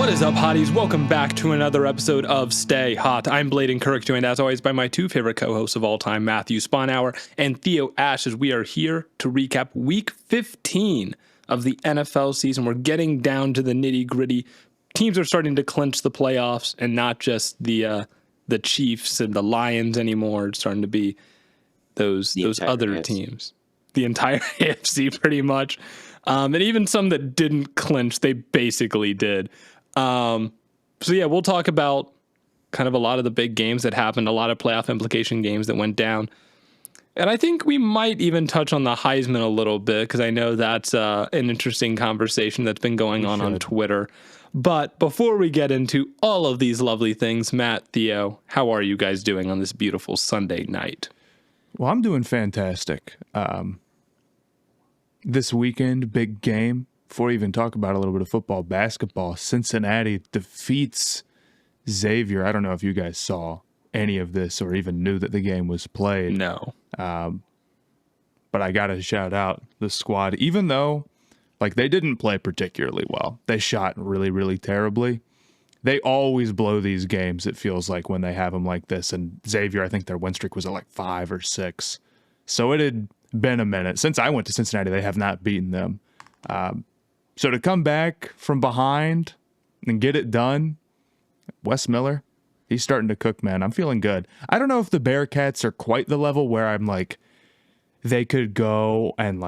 What is up, hotties? Welcome back to another episode of Stay Hot. I'm Blaiden Kirk, joined as always by my two favorite co-hosts of all time, Matthew Sponhour and Theo Ash, as we are here to recap Week 15 of the NFL season. We're getting down to the nitty-gritty. Teams are starting to clinch the playoffs, and not just the Chiefs and the Lions anymore. It's starting to be those other AFC teams. The entire AFC, pretty much. And even some that didn't clinch, they basically did. So yeah, we'll talk about kind of a lot of the big games that happened, a lot of playoff implication games that went down. And I think we might even touch on the Heisman a little bit, because I know that's an interesting conversation that's been going on Twitter. But before we get into all of these lovely things, Matt, Theo, how are you guys doing on this beautiful Sunday night? Well, I'm doing fantastic. This weekend, big game. Before we even talk about a little bit of football, basketball, Cincinnati defeats Xavier. I don't know if you guys saw any of this or even knew that the game was played. No. But I got to shout out the squad. Even though, they didn't play particularly well. They shot really, really terribly. They always blow these games, it feels like, when they have them like this. And Xavier, I think their win streak was at 5 or 6. So it had been a minute. Since I went to Cincinnati, they have not beaten them. So to come back from behind and get it done, Wes Miller, he's starting to cook, man. I'm feeling good. I don't know if the Bearcats are quite the level where I'm they could go and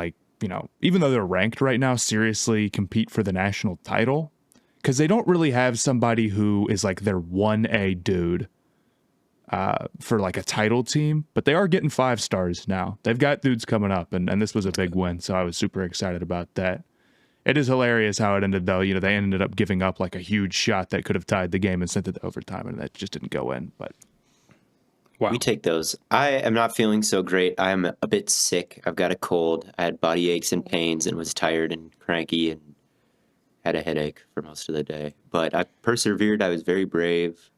even though they're ranked right now, seriously compete for the national title, because they don't really have somebody who is their 1A dude for a title team, but they are getting 5 stars now. They've got dudes coming up, and this was a big win, so I was super excited about that. It is hilarious how it ended, though. They ended up giving up a huge shot that could have tied the game and sent it to overtime, and that just didn't go in. But wow. We take those. I am not feeling so great. I am a bit sick. I've got a cold. I had body aches and pains and was tired and cranky and had a headache for most of the day. But I persevered. I was very brave.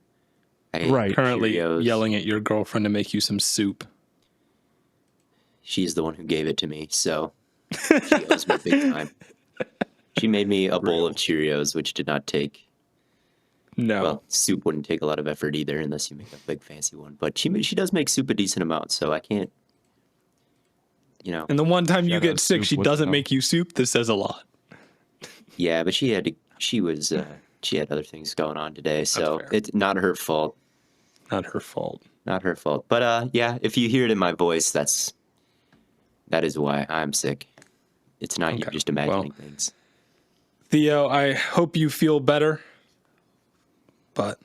Currently yelling at your girlfriend to make you some soup. She's the one who gave it to me, so she owes me big time. She made me a bowl of Cheerios, which did not take. No. Well, soup wouldn't take a lot of effort either, unless you make a big fancy one. But she does make soup a decent amount, so I can't. And the one time you get sick, she doesn't make you soup. This says a lot. Yeah, but she had other things going on today, so it's not her fault. Not her fault. Not her fault. But yeah, if you hear it in my voice, that is why I'm sick. It's not you just imagining things. Theo, I hope you feel better. But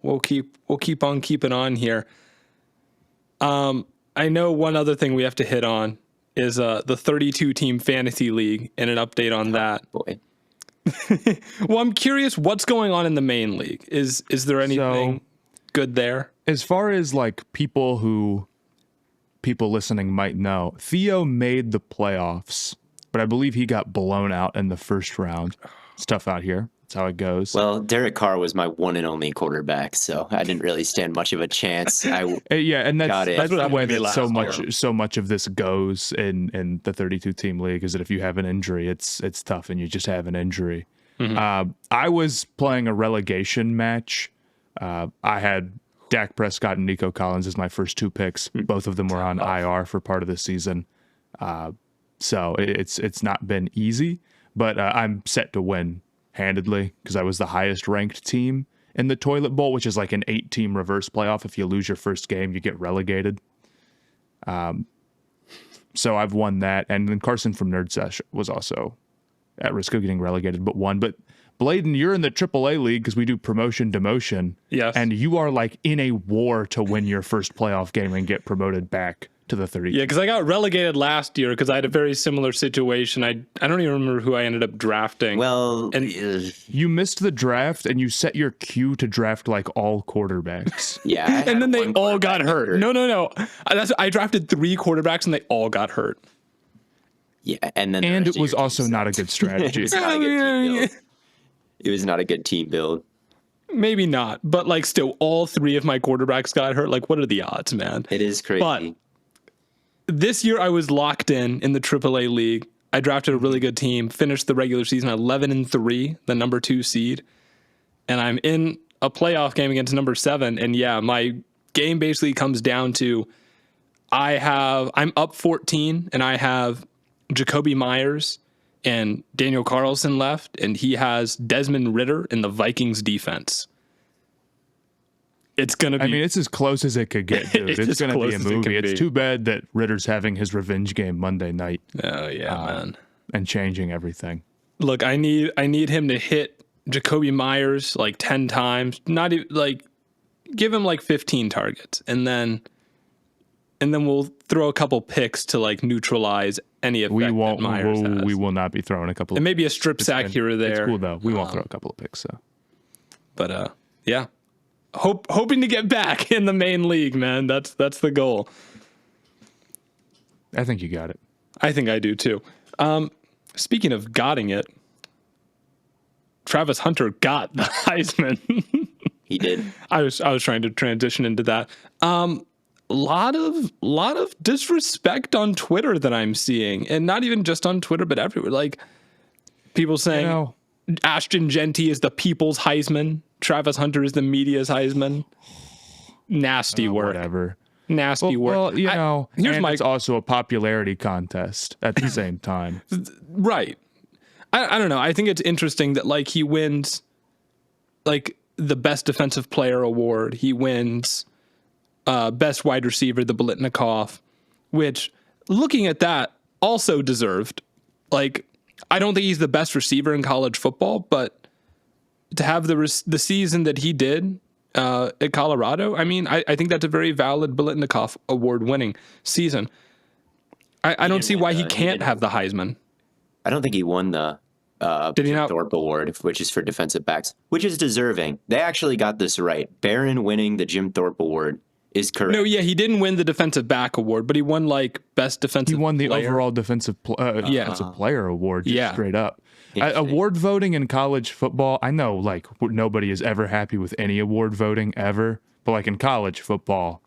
we'll keep on keeping on here. I know one other thing we have to hit on is the 32-team fantasy league and an update on that. Boy. Well, I'm curious what's going on in the main league. Is there anything good there? As far as people listening might know, Theo made the playoffs, but I believe he got blown out in the first round. It's tough out here. That's how it goes. Well, Derek Carr was my one and only quarterback, so I didn't really stand much of a chance. Yeah, and that's the way that so much of this goes in the 32-team league, is that if you have an injury, it's tough, and you just have an injury. Mm-hmm. I was playing a relegation match. I had Dak Prescott and Nico Collins as my first 2 picks. Both of them were on IR for part of the season. So it's not been easy, but I'm set to win handedly because I was the highest ranked team in the Toilet Bowl, which is an 8-team reverse playoff. If you lose your first game, you get relegated. So I've won that. And then Carson from Nerd Sesh was also at risk of getting relegated, but won. But Blaiden, you're in the AAA league because we do promotion demotion. Yes. And you are in a war to win your first playoff game and get promoted back to the 30. Yeah, because I got relegated last year because I had a very similar situation. I don't even remember who I ended up drafting. Well, and you missed the draft and you set your queue to draft all quarterbacks. Yeah. And then they all got hurt. No. I drafted 3 quarterbacks and they all got hurt. Yeah, and it was also not a good strategy. It was not a good team build. Maybe not, but still, all 3 of my quarterbacks got hurt. What are the odds, man? It is crazy. But this year I was locked in the AAA league. I drafted a really good team, finished the regular season 11-3, the number 2 seed, and I'm in a playoff game against number 7. And yeah, my game basically comes down to I'm up 14, and I have Jacoby Myers and Daniel Carlson left, and he has Desmond Ridder in the Vikings defense. It's going to be... I mean, it's as close as it could get, dude. It's going to be a movie. It's too bad that Ritter's having his revenge game Monday night. Oh, yeah, man. And changing everything. Look, I need him to hit Jacoby Myers like 10 times. Not even, like, give him like 15 targets. And then we'll throw a couple picks to like neutralize any effect that Myers has. We will not be throwing a couple. And maybe a strip sack here or there. It's cool though. We won't throw a couple of picks though. But yeah, hoping to get back in the main league, man. That's the goal. I think you got it. I think I do too. Speaking of gotting it, Travis Hunter got the Heisman. He did. I was trying to transition into that. Lot of disrespect on Twitter that I'm seeing, and not even just on Twitter, but everywhere. Like people saying Ashton Genty is the people's Heisman, Travis Hunter is the media's Heisman. Nasty work. Whatever. Nasty work. Well, it's also a popularity contest at the same time. Right. I don't know. I think it's interesting that like he wins like the best defensive player award. He wins best wide receiver, the Biletnikoff, which looking at that also deserved. Like, I don't think he's the best receiver in college football, but to have the season that he did at Colorado, I mean, I think that's a very valid Biletnikoff award winning season. I don't see why he can't have the Heisman. I don't think he won the Jim Thorpe Award, which is for defensive backs, which is deserving. They actually got this right. Barron winning the Jim Thorpe Award is correct. No, yeah, he didn't win the defensive back award, but he won like best defensive. He won the player. overall defensive player award, just straight up. Award voting in college football, I know like nobody is ever happy with any award voting ever, but like in college football,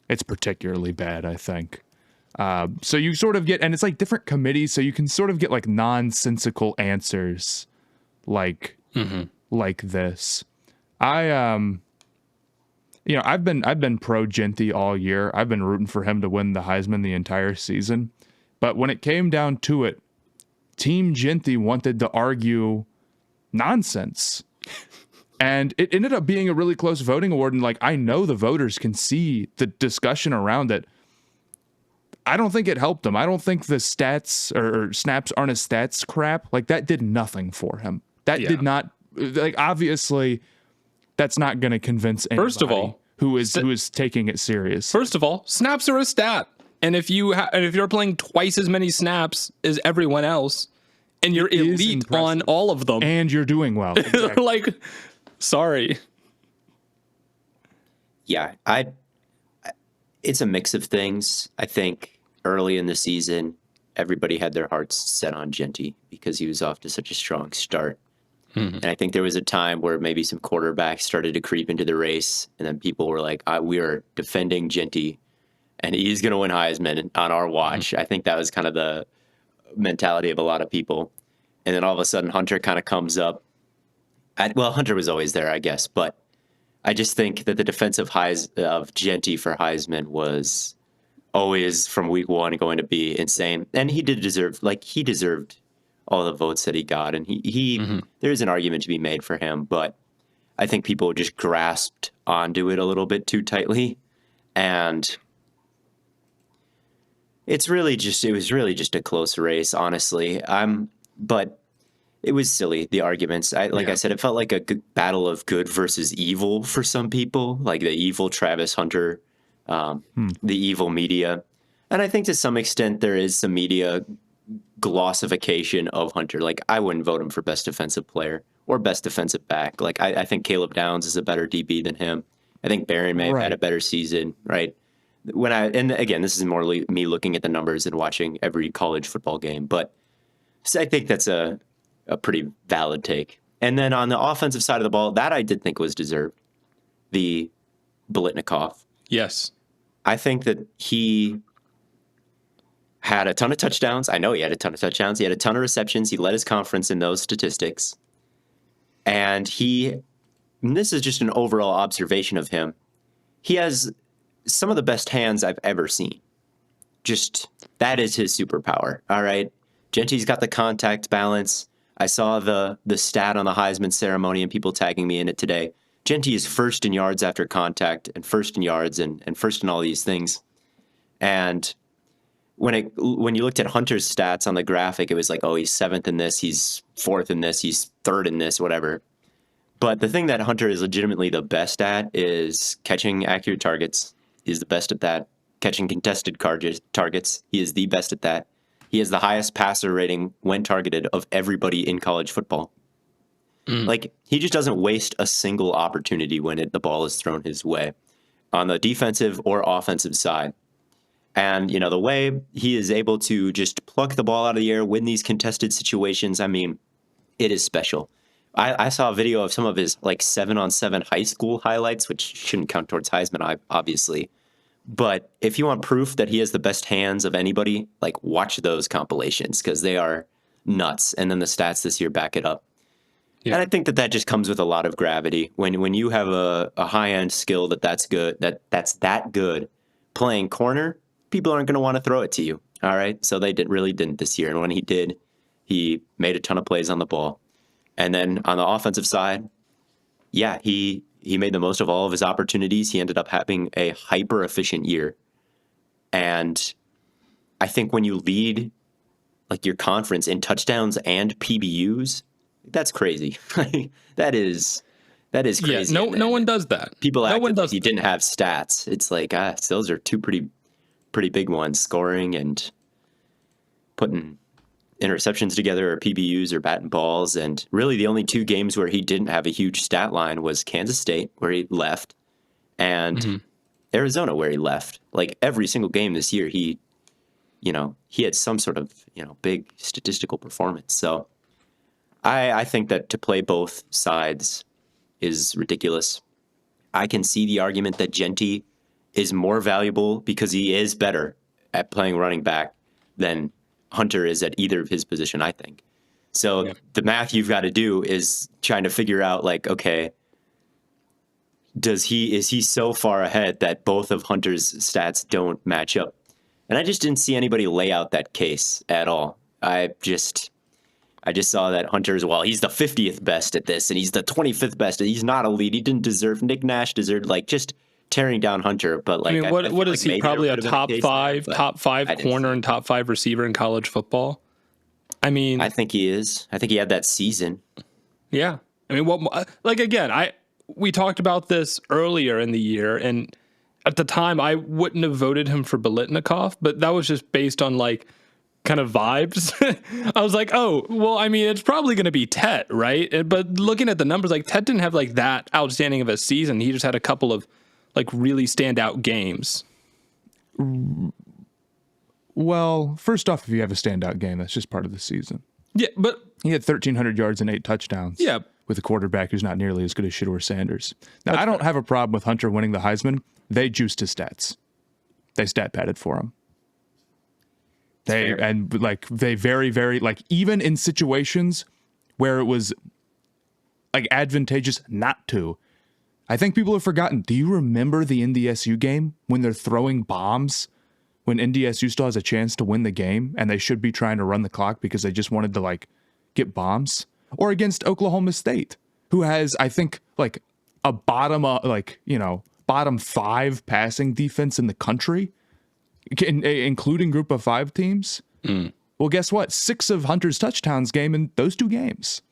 it's particularly bad, I think. So you sort of get, and it's like different committees, so you can sort of get like nonsensical answers like this. I've been pro Genty all year. I've been rooting for him to win the Heisman the entire season. But when it came down to it, Team Genty wanted to argue nonsense. And it ended up being a really close voting award. And like, I know the voters can see the discussion around it. I don't think it helped him. I don't think the stats or snaps aren't a stats crap. Like that did nothing for him. That did not, like, obviously that's not going to convince anybody first of all, who is taking it serious. First of all, snaps are a stat. And if you're playing twice as many snaps as everyone else, and you're elite on all of them, and you're doing well, exactly. like, sorry. Yeah, it's a mix of things. I think early in the season, everybody had their hearts set on Genty because he was off to such a strong start. And I think there was a time where maybe some quarterbacks started to creep into the race, and then people were like, we are defending Genty, and he's going to win Heisman on our watch. I think that was kind of the mentality of a lot of people. And then all of a sudden, Hunter kind of comes up. Hunter was always there, I guess, but I just think that the defensive highs of Genty for Heisman was always from week one going to be insane. And he deserved all the votes that he got. And there's an argument to be made for him, but I think people just grasped onto it a little bit too tightly. And it was really just a close race, honestly. But it was silly, the arguments. I said, it felt like a good battle of good versus evil for some people, like the evil Travis Hunter, the evil media. And I think to some extent there is some media glossification of Hunter. Like, I wouldn't vote him for best defensive player or best defensive back. Like, I think Caleb Downs is a better DB than him. I think Barron may have had a better season, right? And again, this is more me looking at the numbers and watching every college football game, but I think that's a pretty valid take. And then on the offensive side of the ball, that I did think was deserved. The Biletnikoff. Yes. I think that he had a ton of touchdowns. I know he had a ton of touchdowns. He had a ton of receptions. He led his conference in those statistics. And this is just an overall observation of him. He has some of the best hands I've ever seen. Just, that is his superpower. All right. Gentry's got the contact balance. I saw the stat on the Heisman ceremony and people tagging me in it today. Gentry is first in yards after contact and first in yards and first in all these things. And when you looked at Hunter's stats on the graphic, it was like, oh, he's seventh in this, he's fourth in this, he's third in this, whatever. But the thing that Hunter is legitimately the best at is catching accurate targets. He's the best at that. Catching contested targets. He is the best at that. He has the highest passer rating when targeted of everybody in college football. Like, he just doesn't waste a single opportunity when the ball is thrown his way on the defensive or offensive side. And, the way he is able to just pluck the ball out of the air, win these contested situations, I mean, it is special. I saw a video of some of his, 7-on-7 high school highlights, which shouldn't count towards Heisman, obviously. But if you want proof that he has the best hands of anybody, watch those compilations because they are nuts. And then the stats this year back it up. Yeah. And I think that just comes with a lot of gravity. When you have a high-end skill that's good, that's that good, playing corner, people aren't going to want to throw it to you. All right? So they really didn't this year. And when he did, he made a ton of plays on the ball. And then on the offensive side, yeah, he made the most of all of his opportunities. He ended up having a hyper-efficient year. And I think when you lead your conference in touchdowns and PBUs, that's crazy. that is crazy. Yeah, no one does that. People act like he didn't have stats. It's like, those are two pretty big ones, scoring and putting interceptions together or PBUs or batting balls. And really the only two games where he didn't have a huge stat line was Kansas State, where he left, and Arizona, where he left. Every single game this year, he had some sort of, big statistical performance. So I think that to play both sides is ridiculous. I can see the argument that Gentry is more valuable because he is better at playing running back than Hunter is at either of his position, I think. So the math you've got to do is trying to figure out, okay, is he so far ahead that both of Hunter's stats don't match up? And I just didn't see anybody lay out that case at all. I just saw that Hunter's, he's the 50th best at this, and he's the 25th best. He's not elite. He didn't deserve. Nick Nash deserved just tearing down Hunter. But I mean, what is he? Probably a top five corner and top 5 receiver in college football. I mean, I think he is. I think he had that season. Yeah. I mean, we talked about this earlier in the year, and at the time I wouldn't have voted him for Biletnikoff, but that was just based on kind of vibes. I was like, oh, well, I mean, it's probably going to be Tet, right? But looking at the numbers, Tet didn't have that outstanding of a season. He just had a couple of really standout games. Well, first off, if you have a standout game, that's just part of the season. Yeah, but he had 1,300 yards and 8 touchdowns. Yeah, with a quarterback who's not nearly as good as Shedeur Sanders. Now, I don't have a problem with Hunter winning the Heisman. They juiced his stats. They stat padded for him. They very, very even in situations where it was advantageous not to. I think people have forgotten. Do you remember the NDSU game when they're throwing bombs? When NDSU still has a chance to win the game and they should be trying to run the clock because they just wanted to get bombs? Or against Oklahoma State, who has, I think, a bottom 5 passing defense in the country, including group of 5 teams. Well, guess what? 6 of Hunter's touchdowns came in those 2 games.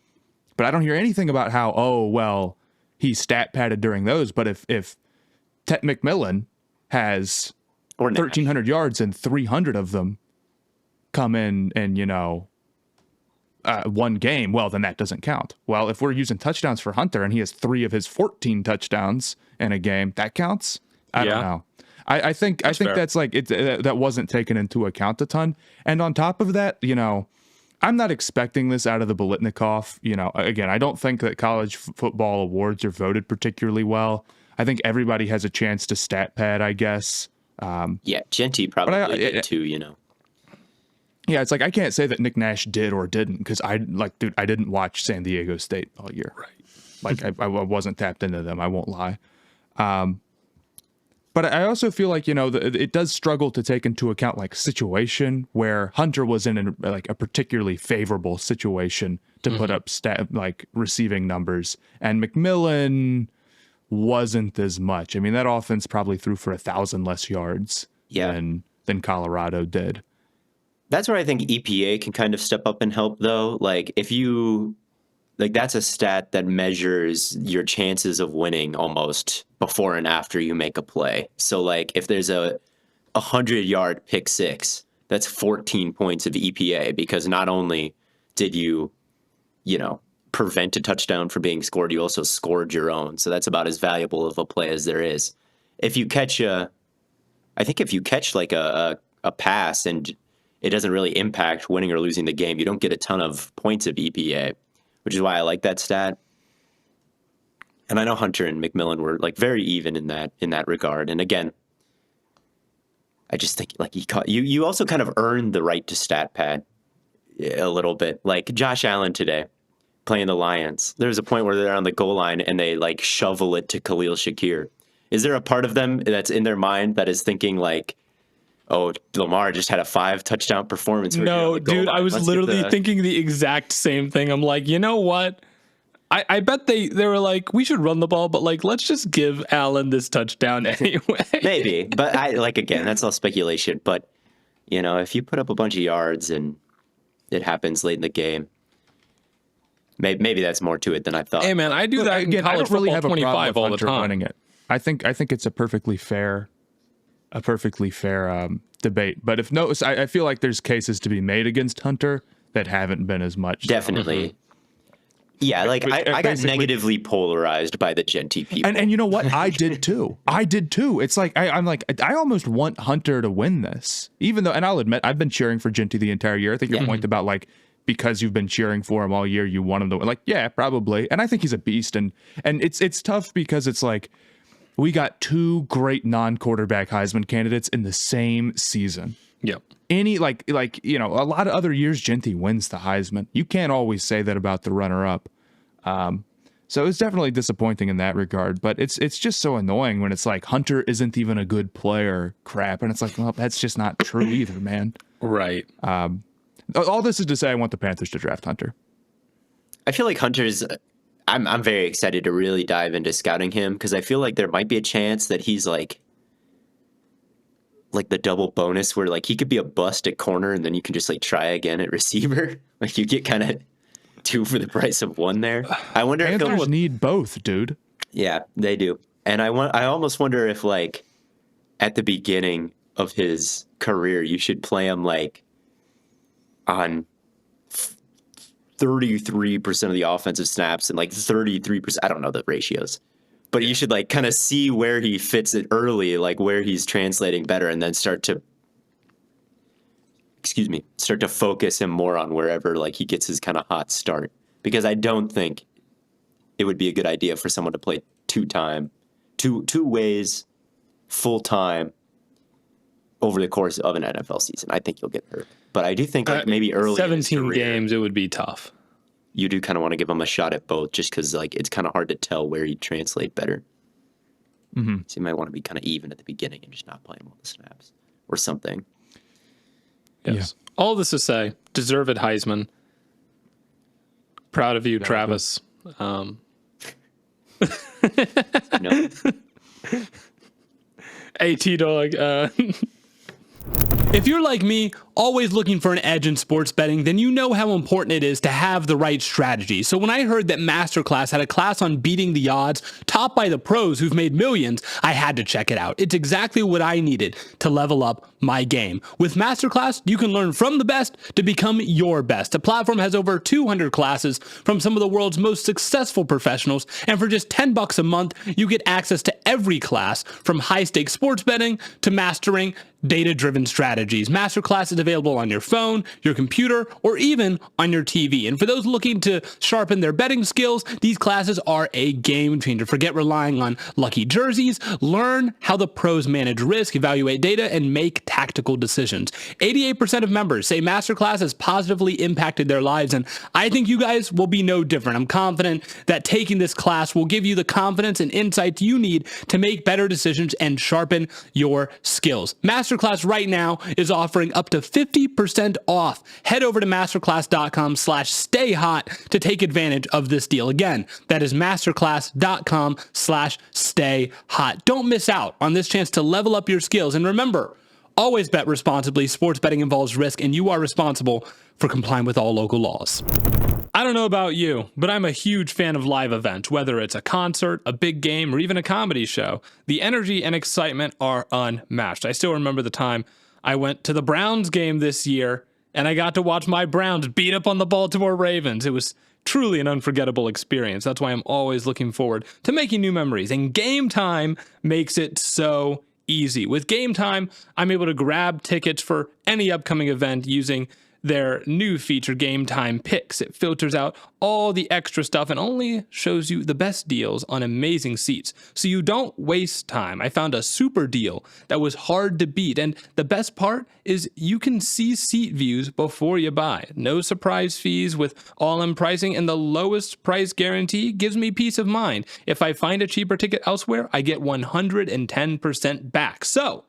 But I don't hear anything about how, he stat padded during those. But if Tet McMillan has 1,300 yards and 300 of them come in and, one game, well, then that doesn't count. Well, if we're using touchdowns for Hunter and he has 3 of his 14 touchdowns in a game, that counts? I don't know. I think fair. That's that wasn't taken into account a ton. And on top of that, I'm not expecting this out of the Biletnikoff. Again, I don't think that college football awards are voted particularly well. I think everybody has a chance to stat pad, I guess. Yeah, Gentry probably did too, Yeah, it's like I can't say that Nick Nash did or didn't because I didn't watch San Diego State all year. Right. Like I wasn't tapped into them. I won't lie. But I also feel like, it does struggle to take into account like situation where Hunter was in a particularly favorable situation to put up receiving numbers, and McMillan wasn't as much. I mean, that offense probably threw for 1,000 less yards than Colorado did. That's where I think EPA can kind of step up and help, though. Like, if you, like, that's a stat that measures your chances of winning almost before and after you make a play. So, like, if there's a 100-yard pick six, that's 14 points of EPA, because not only did you prevent a touchdown from being scored, you also scored your own. So that's about as valuable of a play as there is. If you catch like a pass and it doesn't really impact winning or losing the game, you don't get a ton of points of EPA, which is why I like that stat. And I know Hunter and McMillan were like very even in that regard. And again, I just think like you also kind of earned the right to stat pad a little bit. Like Josh Allen today playing the Lions, there's a point where they're on the goal line and they like shovel it to Khalil Shakir. Is there a part of them that's in their mind that is thinking like, oh, Lamar just had a 5-touchdown performance? No, dude, I was literally thinking the exact same thing. I'm like, you know what? I bet they were like, we should run the ball, but like, let's just give Allen this touchdown anyway. Maybe, but again, that's all speculation. But, if you put up a bunch of yards and it happens late in the game, maybe that's more to it than I thought. Hey, man, I do that in college I don't really have a 25 problem with all the Hunter time. winning it. I think it's a perfectly fair debate. But I feel like there's cases to be made against Hunter that haven't been as much. Definitely. Yeah, like I got negatively polarized by the Genty people. And you know what? I did too. It's like I'm like I almost want Hunter to win this, even though, and I'll admit I've been cheering for Genty the entire year. I think your point about like because you've been cheering for him all year, you want him to win. Like, yeah, probably. And I think he's a beast. And it's tough because it's like we got two great non-quarterback Heisman candidates in the same season. Yep. A lot of other years, Genty wins the Heisman. You can't always say that about the runner-up. So it's definitely disappointing in that regard. But it's just so annoying when it's like Hunter isn't even a good player, crap. And it's like, well, that's just not true either, man. Right. All this is to say I want the Panthers to draft Hunter. I feel like Hunter's... I'm very excited to really dive into scouting him because I feel like there might be a chance that he's like the double bonus where like he could be a bust at corner and then you can just like try again at receiver. Like you get kind of 2 for the price of 1 there. I wonder if Panthers need both, dude. Yeah, they do. And I almost wonder if like at the beginning of his career you should play him like on 33% of the offensive snaps and like 33%. I don't know the ratios. But you should like kind of see where he fits it early, like where he's translating better, and then start to focus him more on wherever like he gets his kind of hot start. Because I don't think it would be a good idea for someone to play two ways full time over the course of an NFL season. I think you'll get hurt. But I do think like maybe early 17 games, it would be tough. You do kind of want to give him a shot at both just because like it's kind of hard to tell where you translate better. Mm-hmm. So you might want to be kind of even at the beginning and just not play him all the snaps or something. Yes. Yeah. All this to say, deserved Heisman. Proud of you, Travis. No. Hey, T-Dog. If you're like me, always looking for an edge in sports betting, then you know how important it is to have the right strategy. So when I heard that Masterclass had a class on beating the odds, taught by the pros who've made millions, I had to check it out. It's exactly what I needed to level up my game. With Masterclass, you can learn from the best to become your best. The platform has over 200 classes from some of the world's most successful professionals, and for just $10 a month, you get access to every class from high-stakes sports betting to mastering data-driven strategies. Masterclass is available available on your phone, your computer, or even on your TV. And for those looking to sharpen their betting skills, these classes are a game changer. Forget relying on lucky jerseys. Learn how the pros manage risk, evaluate data, and make tactical decisions. 88% of members say Masterclass has positively impacted their lives, and I think you guys will be no different. I'm confident that taking this class will give you the confidence and insights you need to make better decisions and sharpen your skills. Masterclass right now is offering up to 50% off. Head over to masterclass.com/stayhot to take advantage of this deal. Again, that is masterclass.com/stayhot. Don't miss out on this chance to level up your skills. And remember, always bet responsibly. Sports betting involves risk, and you are responsible for complying with all local laws. I don't know about you, but I'm a huge fan of live events, whether it's a concert, a big game, or even a comedy show. The energy and excitement are unmatched. I still remember the time I went to the Browns game this year, and I got to watch my Browns beat up on the Baltimore Ravens. It was truly an unforgettable experience. That's why I'm always looking forward to making new memories, and Game Time makes it so easy. With Game Time, I'm able to grab tickets for any upcoming event using their new feature, Game Time Picks. It filters out all the extra stuff and only shows you the best deals on amazing seats, so you don't waste time. I found a super deal that was hard to beat, and the best part is you can see seat views before you buy. No surprise fees with all-in pricing, and the lowest price guarantee gives me peace of mind. If I find a cheaper ticket elsewhere, I get 110% back. So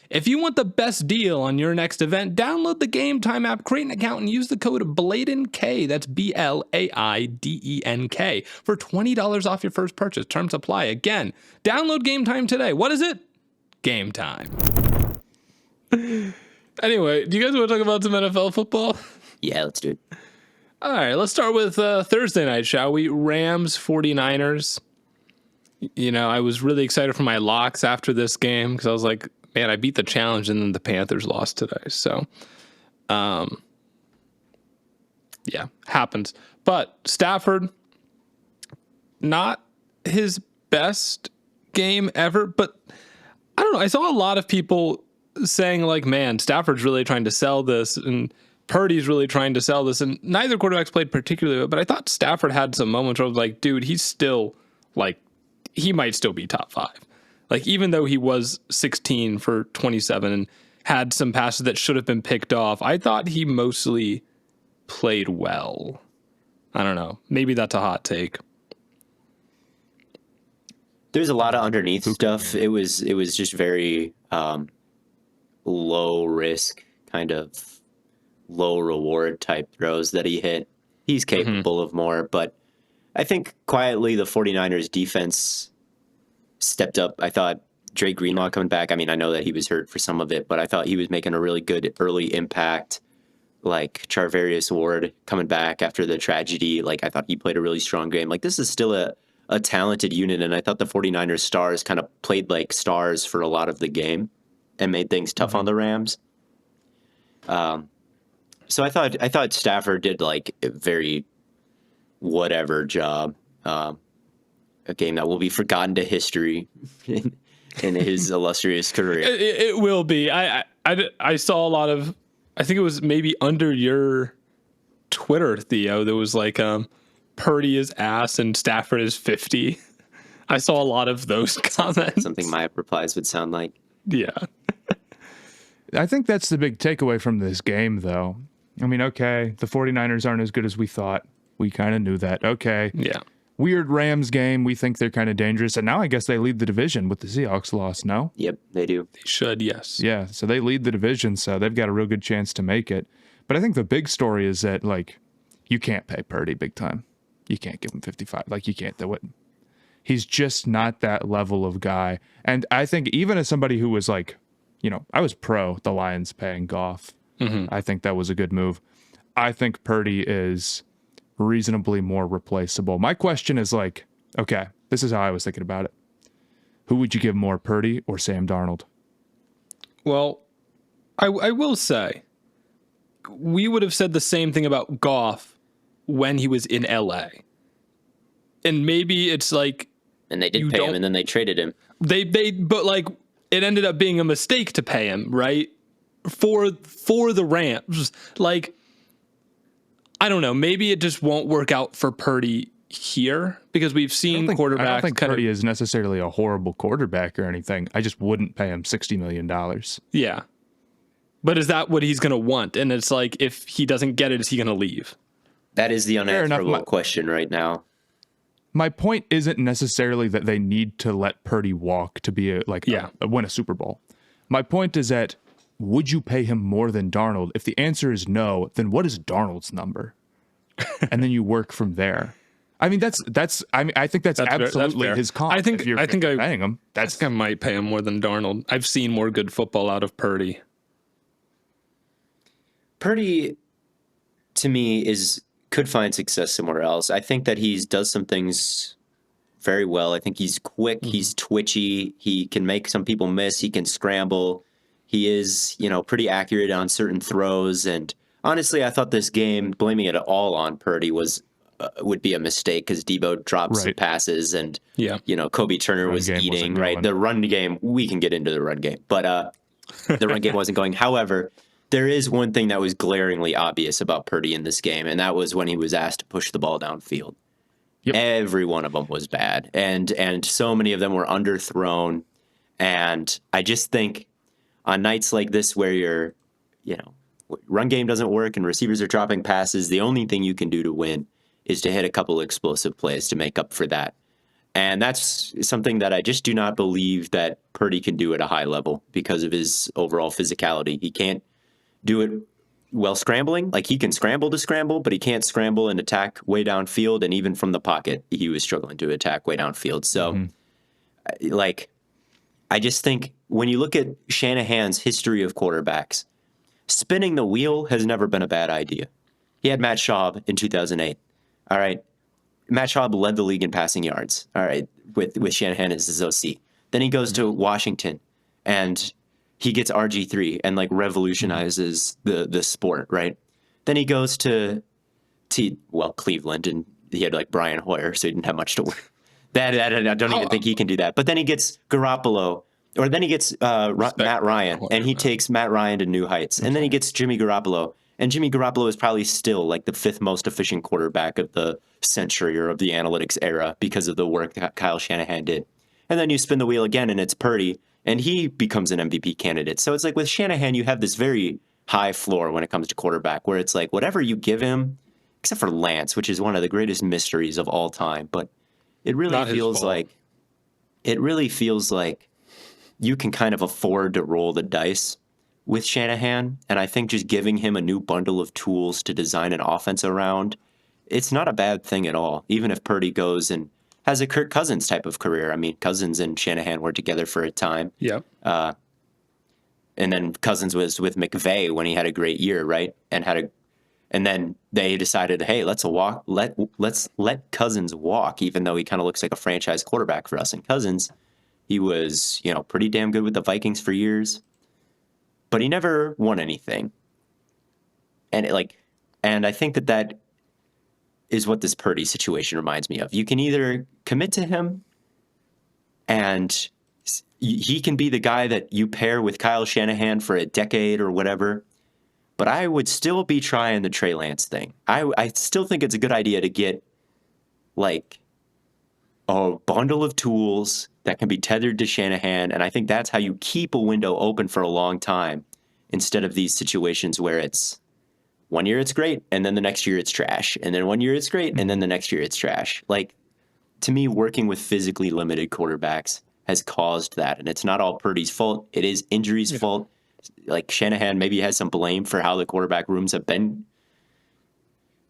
if you want the best deal on your next event, download the Game Time app, create an account, and use the code BLAIDENK, that's BLAIDENK, for $20 off your first purchase. Terms apply. Again, download Game Time today. What is it? Game Time. Anyway, do you guys want to talk about some NFL football? Yeah, let's do it. All right, let's start with Thursday night, shall we? Rams, 49ers. You know, I was really excited for my locks after this game because I was like, man, I beat the challenge, and then the Panthers lost today. So, yeah, happens. But Stafford, not his best game ever. But I don't know. I saw a lot of people saying, like, man, Stafford's really trying to sell this, and Purdy's really trying to sell this. And neither quarterbacks played particularly well. But I thought Stafford had some moments where I was like, dude, he's still, like, he might still be top 5. Like, even though he was 16 for 27 and had some passes that should have been picked off, I thought he mostly played well. I don't know. Maybe that's a hot take. There's a lot of underneath stuff. It was just very low risk, kind of low reward type throws that he hit. He's capable of more, but I think quietly the 49ers defense stepped up. I thought Drake Greenlaw coming back, I mean, I know that he was hurt for some of it, but I thought he was making a really good early impact. Like Charvarius Ward coming back after the tragedy, like I thought he played a really strong game. Like, this is still a talented unit, and I thought the 49ers stars kind of played like stars for a lot of the game and made things tough on the Rams. So I thought Stafford did like a very whatever job. A game that will be forgotten to history in his illustrious career. It will be. I saw a lot of, I think it was maybe under your Twitter, Theo, there was like Purdy is ass and Stafford is 50. I saw a lot of those comments. Something my replies would sound like. Yeah. I think that's the big takeaway from this game, though. I mean, okay, the 49ers aren't as good as we thought. We kind of knew that. Okay. Yeah. Weird Rams game. We think they're kind of dangerous. And now I guess they lead the division with the Seahawks loss, no? Yep, they do. They should, yes. Yeah, so they lead the division, so they've got a real good chance to make it. But I think the big story is that, like, you can't pay Purdy big time. You can't give him 55. Like, you can't do it. He's just not that level of guy. And I think even as somebody who was like, you know, I was pro the Lions paying Goff. I think that was a good move. I think Purdy is reasonably more replaceable. My question is like, okay, this is how I was thinking about it. Who would you give more, Purdy or Sam Darnold? Well, I will say, we would have said the same thing about Goff when he was in LA. And maybe it's like, and they did pay him, and then they traded him. But like, it ended up being a mistake to pay him, right? for the Rams. Like, I don't know. Maybe it just won't work out for Purdy here because we've seen quarterbacks. I don't think Purdy is necessarily a horrible quarterback or anything. I just wouldn't pay him $60 million. Yeah. But is that what he's going to want? And it's like, if he doesn't get it, is he going to leave? That is the unanswerable question right now. My point isn't necessarily that they need to let Purdy walk to be win a Super Bowl. My point is that would you pay him more than Darnold? If the answer is no, then what is Darnold's number? And then you work from there. I mean, I think that's absolutely fair. his comp. I think paying him. I might pay him more than Darnold. I've seen more good football out of Purdy. Purdy, to me, could find success somewhere else. I think that he does some things very well. I think he's quick. Mm-hmm. He's twitchy. He can make some people miss. He can scramble. He is, pretty accurate on certain throws. And honestly, I thought this game, blaming it all on Purdy would be a mistake because Debo dropped some passes and, Kobe Turner was eating, right? The run game, we can get into the run game, but the run game wasn't going. However, there is one thing that was glaringly obvious about Purdy in this game, and that was when he was asked to push the ball downfield. Yep. Every one of them was bad, and so many of them were underthrown. And I just think on nights like this where your run game doesn't work and receivers are dropping passes, the only thing you can do to win is to hit a couple explosive plays to make up for that. And that's something that I just do not believe that Purdy can do at a high level because of his overall physicality. He can't do it well scrambling. Like, he can scramble to scramble, but he can't scramble and attack way downfield. And even from the pocket, he was struggling to attack way downfield. So, I just think when you look at Shanahan's history of quarterbacks, spinning the wheel has never been a bad idea. He had Matt Schaub in 2008. All right. Matt Schaub led the league in passing yards. All right. With Shanahan as his OC. Then he goes to Washington and he gets RG3 and revolutionizes the sport, right? Then he goes to Cleveland, and he had Brian Hoyer, so he didn't have much to work. I don't even think he can do that. But then he gets Garoppolo, or then he gets Matt Ryan, and he takes Matt Ryan to new heights. And then he gets Jimmy Garoppolo, and Jimmy Garoppolo is probably still the fifth most efficient quarterback of the century or of the analytics era because of the work that Kyle Shanahan did. And then you spin the wheel again, and it's Purdy, and he becomes an MVP candidate. So it's with Shanahan, you have this very high floor when it comes to quarterback, where it's whatever you give him, except for Lance, which is one of the greatest mysteries of all time. But it really feels like you can kind of afford to roll the dice with Shanahan. And I think just giving him a new bundle of tools to design an offense around, it's not a bad thing at all. Even if Purdy goes and has a Kirk Cousins type of career. I mean, Cousins and Shanahan were together for a time. Yeah. And then Cousins was with McVay when he had a great year, right? And then they decided, hey, let's let Cousins walk, even though he kind of looks like a franchise quarterback for us. And Cousins, he was, pretty damn good with the Vikings for years, but he never won anything. And and I think that is what this Purdy situation reminds me of. You can either commit to him and he can be the guy that you pair with Kyle Shanahan for a decade or whatever, but I would still be trying the Trey Lance thing. I still think it's a good idea to get a bundle of tools that can be tethered to Shanahan, and I think that's how you keep a window open for a long time instead of these situations where it's 1 year it's great, and then the next year it's trash. And then 1 year it's great, and then the next year it's trash. To me, working with physically limited quarterbacks has caused that. And it's not all Purdy's fault. It is injuries' fault. Shanahan maybe has some blame for how the quarterback rooms have been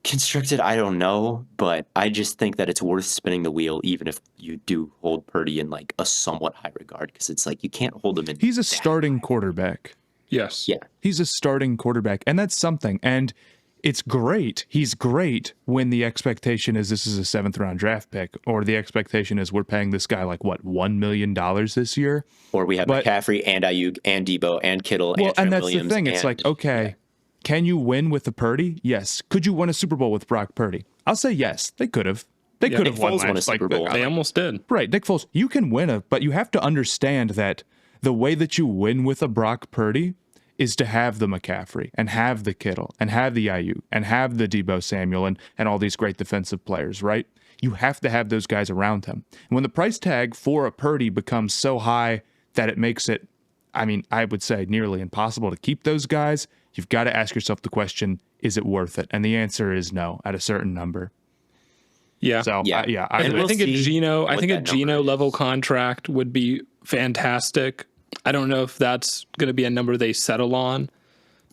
constructed. I don't know. But I just think that it's worth spinning the wheel, even if you do hold Purdy in a somewhat high regard. Because it's you can't hold him in. He's a starting quarterback. Yes. Yeah. He's a starting quarterback, and that's something. And it's great. He's great when the expectation is this is a 7th-round draft pick, or the expectation is we're paying this guy $1 million this year. Or we have McCaffrey and Ayuk and Debo and Kittle and Trent that's Williams. The thing. It's okay, can you win with the Purdy? Yes. Could you win a Super Bowl with Brock Purdy? I'll say yes. They could have. They could have won a Super Bowl. They almost did. Right. Nick Foles, you can win but you have to understand that the way that you win with a Brock Purdy is to have the McCaffrey and have the Kittle and have the Ayuk and have the Deebo Samuel and all these great defensive players, right? You have to have those guys around him. And when the price tag for a Purdy becomes so high that it makes it, I mean, I would say nearly impossible to keep those guys, you've got to ask yourself the question, is it worth it? And the answer is no at a certain number. Yeah. So, Yeah. I think a Geno level is. contract would be fantastic. I don't know if that's going to be a number they settle on.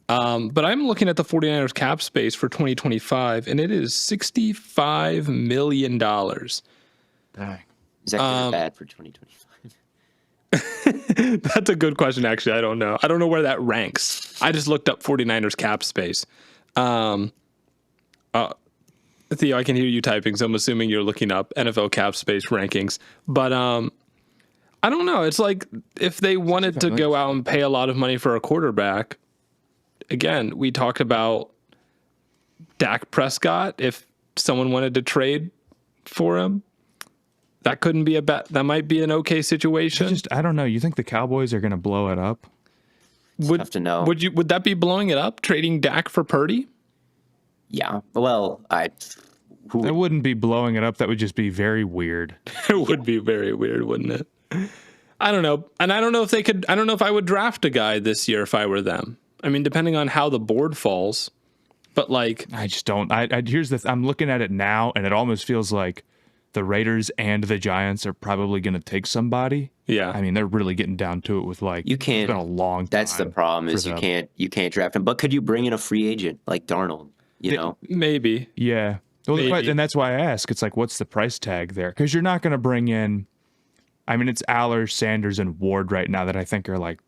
But I'm looking at the 49ers cap space for 2025, and it is $65 million. Dang. Is that good or bad for 2025? That's a good question, actually. I don't know. I don't know where that ranks. I just looked up 49ers cap space. Theo, I can hear you typing, so I'm assuming you're looking up NFL cap space rankings. But I don't know. It's like if they wanted to go out and pay a lot of money for a quarterback, again, we talked about Dak Prescott. If someone wanted to trade for him, that couldn't be that might be an okay situation. I don't know. You think the Cowboys are going to blow it up? Tough to know. Would that be blowing it up, trading Dak for Purdy? Yeah. Well, That wouldn't be blowing it up. That would just be very weird. It would be very weird, wouldn't it? I don't know. And I don't know if they could. I don't know if I would draft a guy this year if I were them. I mean, depending on how the board falls. But like, I just don't. Here's the. I'm looking at it now, and it almost feels like the Raiders and the Giants are probably going to take somebody. Yeah. I mean, they're really getting down to it with like, you can't. It's been a long time. That's the problem is you can't draft him. But could you bring in a free agent like Darnold? You know, maybe. Yeah. Well, Maybe. and that's why I ask. It's like, what's the price tag there? Because you're not going to bring in. I mean, it's Aller, Sanders, and Ward right now that I think are like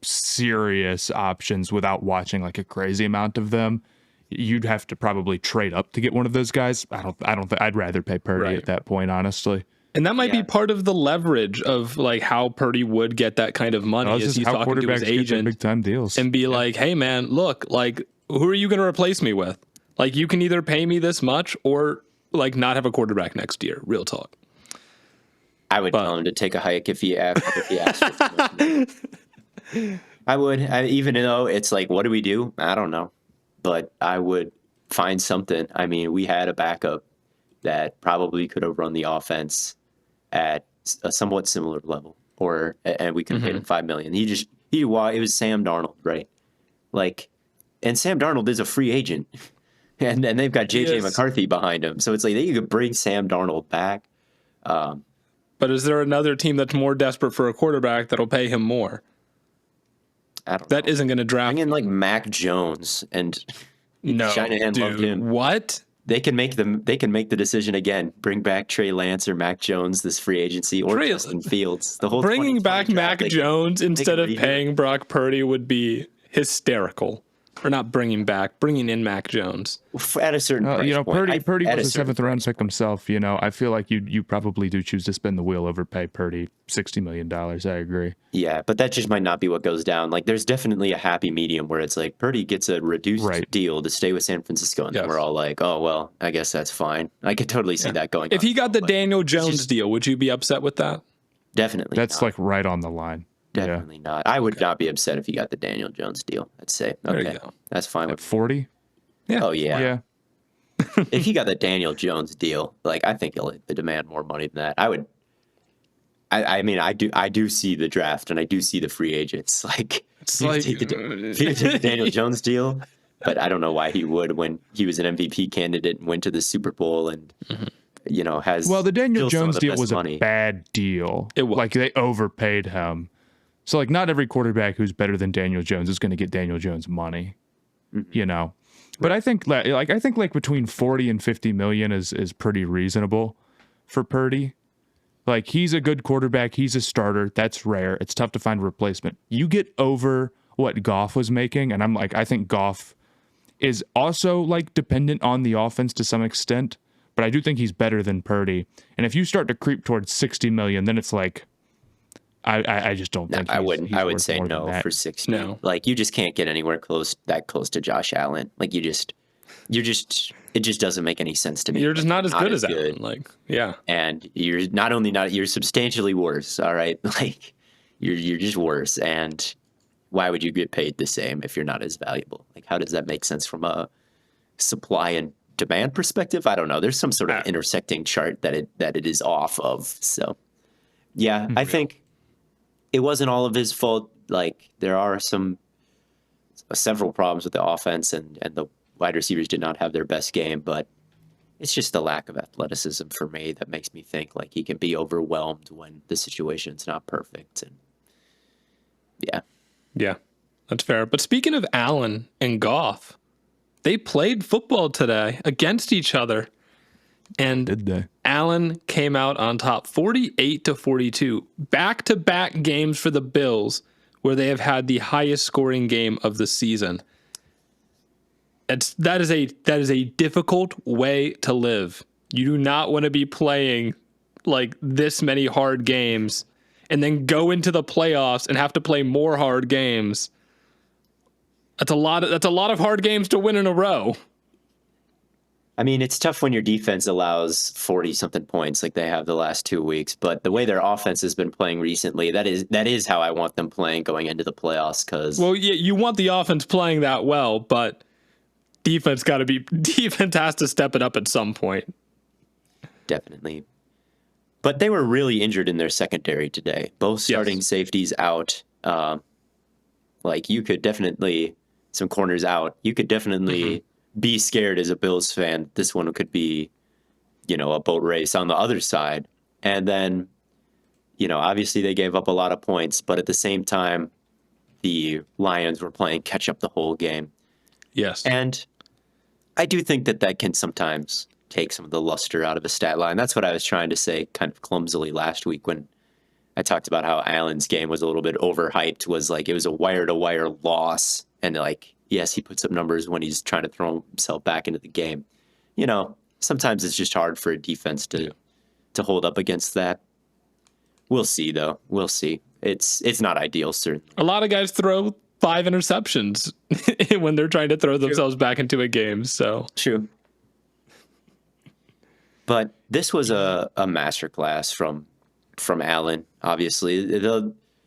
serious options without watching like a crazy amount of them. You'd have to probably trade up to get one of those guys. I don't think I'd rather pay Purdy at that point, honestly. And that might be part of the leverage of like how Purdy would get that kind of money is he's talking to his agent big time deals and be like, hey man, look, like who are you going to replace me with? Like you can either pay me this much or like not have a quarterback next year. Real talk. I would tell him to take a hike if he asked for I would, even though it's like, what do we do? I don't know. But I would find something. I mean, we had a backup that probably could have run the offense at a somewhat similar level, and we could have paid him $5 million. It was Sam Darnold, right? Like, and Sam Darnold is a free agent, and they've got JJ McCarthy behind him, so it's like they could bring Sam Darnold back. But is there another team that's more desperate for a quarterback that'll pay him more? I don't that know. Isn't going to draft. Bring in like Mac Jones and Shanahan loved him. What? They can make the decision again. Bring back Trey Lance or Mac Jones this free agency, or Justin Fields. The whole bringing back Mac Jones instead of paying Brock Purdy would be hysterical. Or not bringing in Mac Jones at a certain price point. Purdy was a 7th round pick himself. You know, I feel like you probably do choose to spin the wheel over pay Purdy $60 million. I agree. Yeah, but that just might not be what goes down. Like, there's definitely a happy medium where it's like Purdy gets a reduced deal to stay with San Francisco, and then we're all like, oh well, I guess that's fine. I could totally see that going. If he got the Daniel Jones deal, would you be upset with that? Definitely. That's like right on the line. Definitely not. I would not be upset if he got the Daniel Jones deal. I'd say, okay, that's fine. At 40? Yeah. Oh, yeah. Yeah. If he got the Daniel Jones deal, like, I think he'll demand more money than that. I mean, I do see the draft and I do see the free agents. Like, if he take the Daniel Jones deal, but I don't know why he would when he was an MVP candidate and went to the Super Bowl and, has. Well, the Daniel Jones deal was a bad deal. It was. Like, they overpaid him. So, like, not every quarterback who's better than Daniel Jones is going to get Daniel Jones money, you know. But I think between 40 and 50 million is pretty reasonable for Purdy. Like, he's a good quarterback. He's a starter. That's rare. It's tough to find a replacement. You get over what Goff was making, and I think Goff is also, like, dependent on the offense to some extent, but I do think he's better than Purdy. And if you start to creep towards 60 million, then it's like, I just don't think. I wouldn't. I would say no for 60. No, like you just can't get anywhere close to Josh Allen. Like it just doesn't make any sense to me. You're just not as good as Allen. Like, yeah. And you're you're substantially worse. All right, like you're just worse. And why would you get paid the same if you're not as valuable? Like, how does that make sense from a supply and demand perspective? I don't know. There's some sort of intersecting chart that it is off of. So, yeah, I think it wasn't all of his fault. Like, there are several problems with the offense, and the wide receivers did not have their best game, but it's just the lack of athleticism for me that makes me think like he can be overwhelmed when the situation's not perfect. And yeah, that's fair. But speaking of Allen and Goff, they played football today against each other, and Did they? Allen came out on top 48-42, back-to-back games for the Bills where they have had the highest scoring game of the season. That is a difficult way to live. You do not want to be playing like this many hard games and then go into the playoffs and have to play more hard games. That's a lot of hard games to win in a row. I mean, it's tough when your defense allows 40-something points like they have the last 2 weeks. But the way their offense has been playing recently, that is how I want them playing going into the playoffs. Well, yeah, you want the offense playing that well, but defense has to step it up at some point. Definitely. But they were really injured in their secondary today. Both starting safeties out. Like, you could definitely, some corners out. You could definitely be scared as a Bills fan. This one could be, a boat race on the other side. And then, obviously they gave up a lot of points, but at the same time, the Lions were playing catch up the whole game. Yes. And I do think that can sometimes take some of the luster out of a stat line. That's what I was trying to say kind of clumsily last week when I talked about how Allen's game was a little bit overhyped, was like it was a wire-to-wire loss. And like, yes, he puts up numbers when he's trying to throw himself back into the game. Sometimes it's just hard for a defense to hold up against that. We'll see, though. We'll see. It's not ideal, certainly. A lot of guys throw 5 interceptions when they're trying to throw themselves back into a game. So true. But this was a masterclass from Allen. Obviously,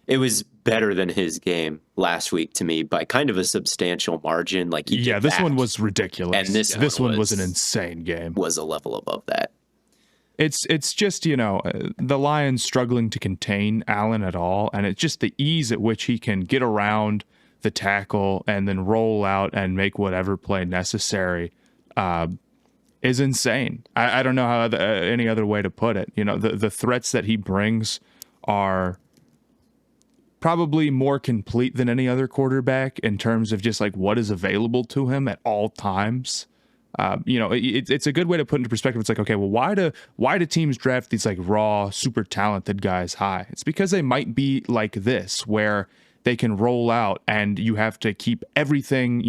it was better than his game last week to me by kind of a substantial margin. Like, this one was ridiculous. And this one was an insane game. Was a level above that. It's just, the Lions struggling to contain Allen at all, and it's just the ease at which he can get around the tackle and then roll out and make whatever play necessary is insane. I don't know how any other way to put it. The threats that he brings are probably more complete than any other quarterback in terms of just like what is available to him at all times. It's a good way to put into perspective. It's like, okay, well, why do teams draft these like raw, super talented guys high? It's because they might be like this, where they can roll out and you have to keep everything,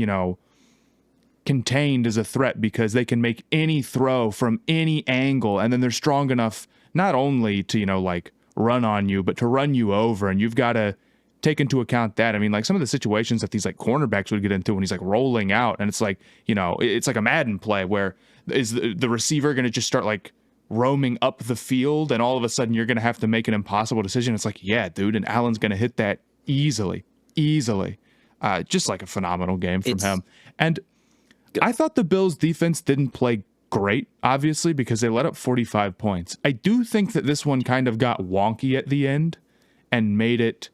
contained as a threat because they can make any throw from any angle. And then they're strong enough not only to, run on you, but to run you over. And you've got to take into account that. I mean, like some of the situations that these like cornerbacks would get into when he's like rolling out, and it's like, it's like a Madden play where is the receiver going to just start like roaming up the field, and all of a sudden you're going to have to make an impossible decision. It's like, yeah, dude, and Allen's going to hit that easily. Just like a phenomenal game from him. And I thought the Bills defense didn't play great, obviously, because they let up 45 points. I do think that this one kind of got wonky at the end and made it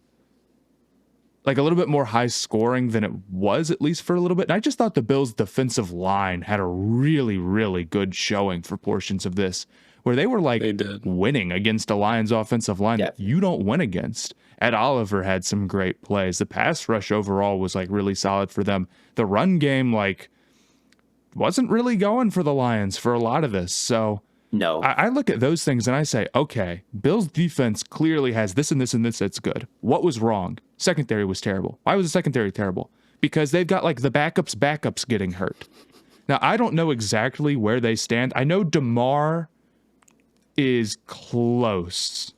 like a little bit more high scoring than it was, at least for a little bit. And I just thought the Bills' defensive line had a really, really good showing for portions of this, where they were like winning against a Lions offensive line that you don't win against. Ed Oliver had some great plays. The pass rush overall was like really solid for them. The run game wasn't really going for the Lions for a lot of this. So no, I look at those things and I say, okay, Bills defense clearly has this and this and this that's good. What was wrong? Secondary was terrible. Why was the secondary terrible? Because they've got like the backups getting hurt. Now, I don't know exactly where they stand. I know DeMar is close.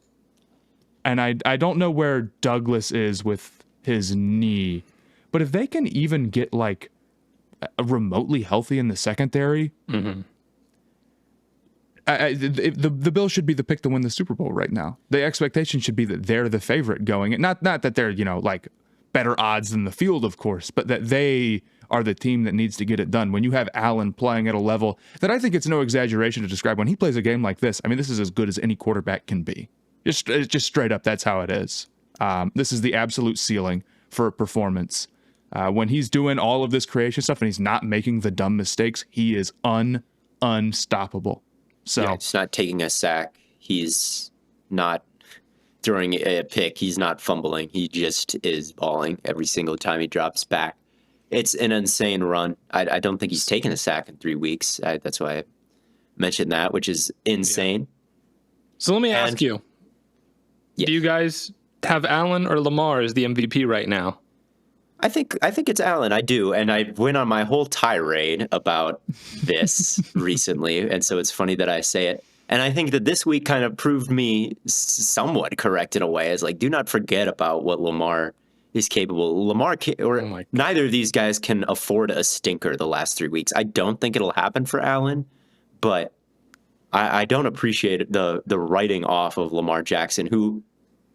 And I don't know where Douglas is with his knee. But if they can even get like remotely healthy in the secondary, the Bills should be the pick to win the Super Bowl right now. The expectation should be that they're the favorite going. Not that they're, like better odds than the field, of course, but that they are the team that needs to get it done. When you have Allen playing at a level that I think it's no exaggeration to describe, when he plays a game like this, I mean, this is as good as any quarterback can be. Just straight up, that's how it is. This is the absolute ceiling for a performance. When he's doing all of this creation stuff and he's not making the dumb mistakes, he is unstoppable. So yeah, he's not taking a sack. He's not throwing a pick. He's not fumbling. He just is balling every single time he drops back. It's an insane run. I don't think he's taken a sack in 3 weeks. That's why I mentioned that, which is insane. Yeah. So let me ask you, do you guys have Allen or Lamar as the MVP right now? I think it's Allen. I do. And I went on my whole tirade about this recently. And so it's funny that I say it. And I think that this week kind of proved me somewhat correct in a way. It's like, do not forget about what Lamar is capable. Neither of these guys can afford a stinker the last 3 weeks. I don't think it'll happen for Allen, but I don't appreciate the writing off of Lamar Jackson, who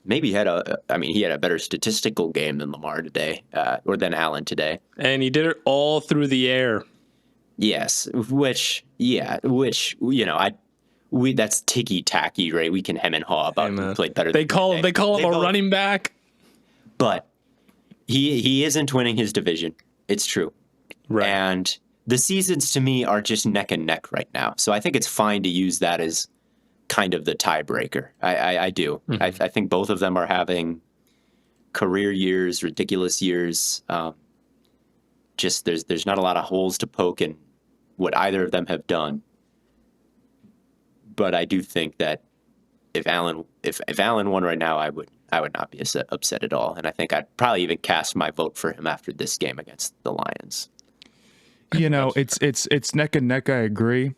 maybe he had a better statistical game than Lamar today, or than Allen today. And he did it all through the air. Yes, which that's ticky-tacky, right? We can hem and haw about who played better. They call him a running back. But he isn't winning his division. It's true. Right. And the seasons to me are just neck and neck right now. So I think it's fine to use that as kind of the tiebreaker. I do. Mm-hmm. I think both of them are having career years, ridiculous years. Just there's not a lot of holes to poke in what either of them have done. But I do think that if Allen won right now, I would not be upset at all. And I think I'd probably even cast my vote for him after this game against the Lions. It's neck and neck. I agree.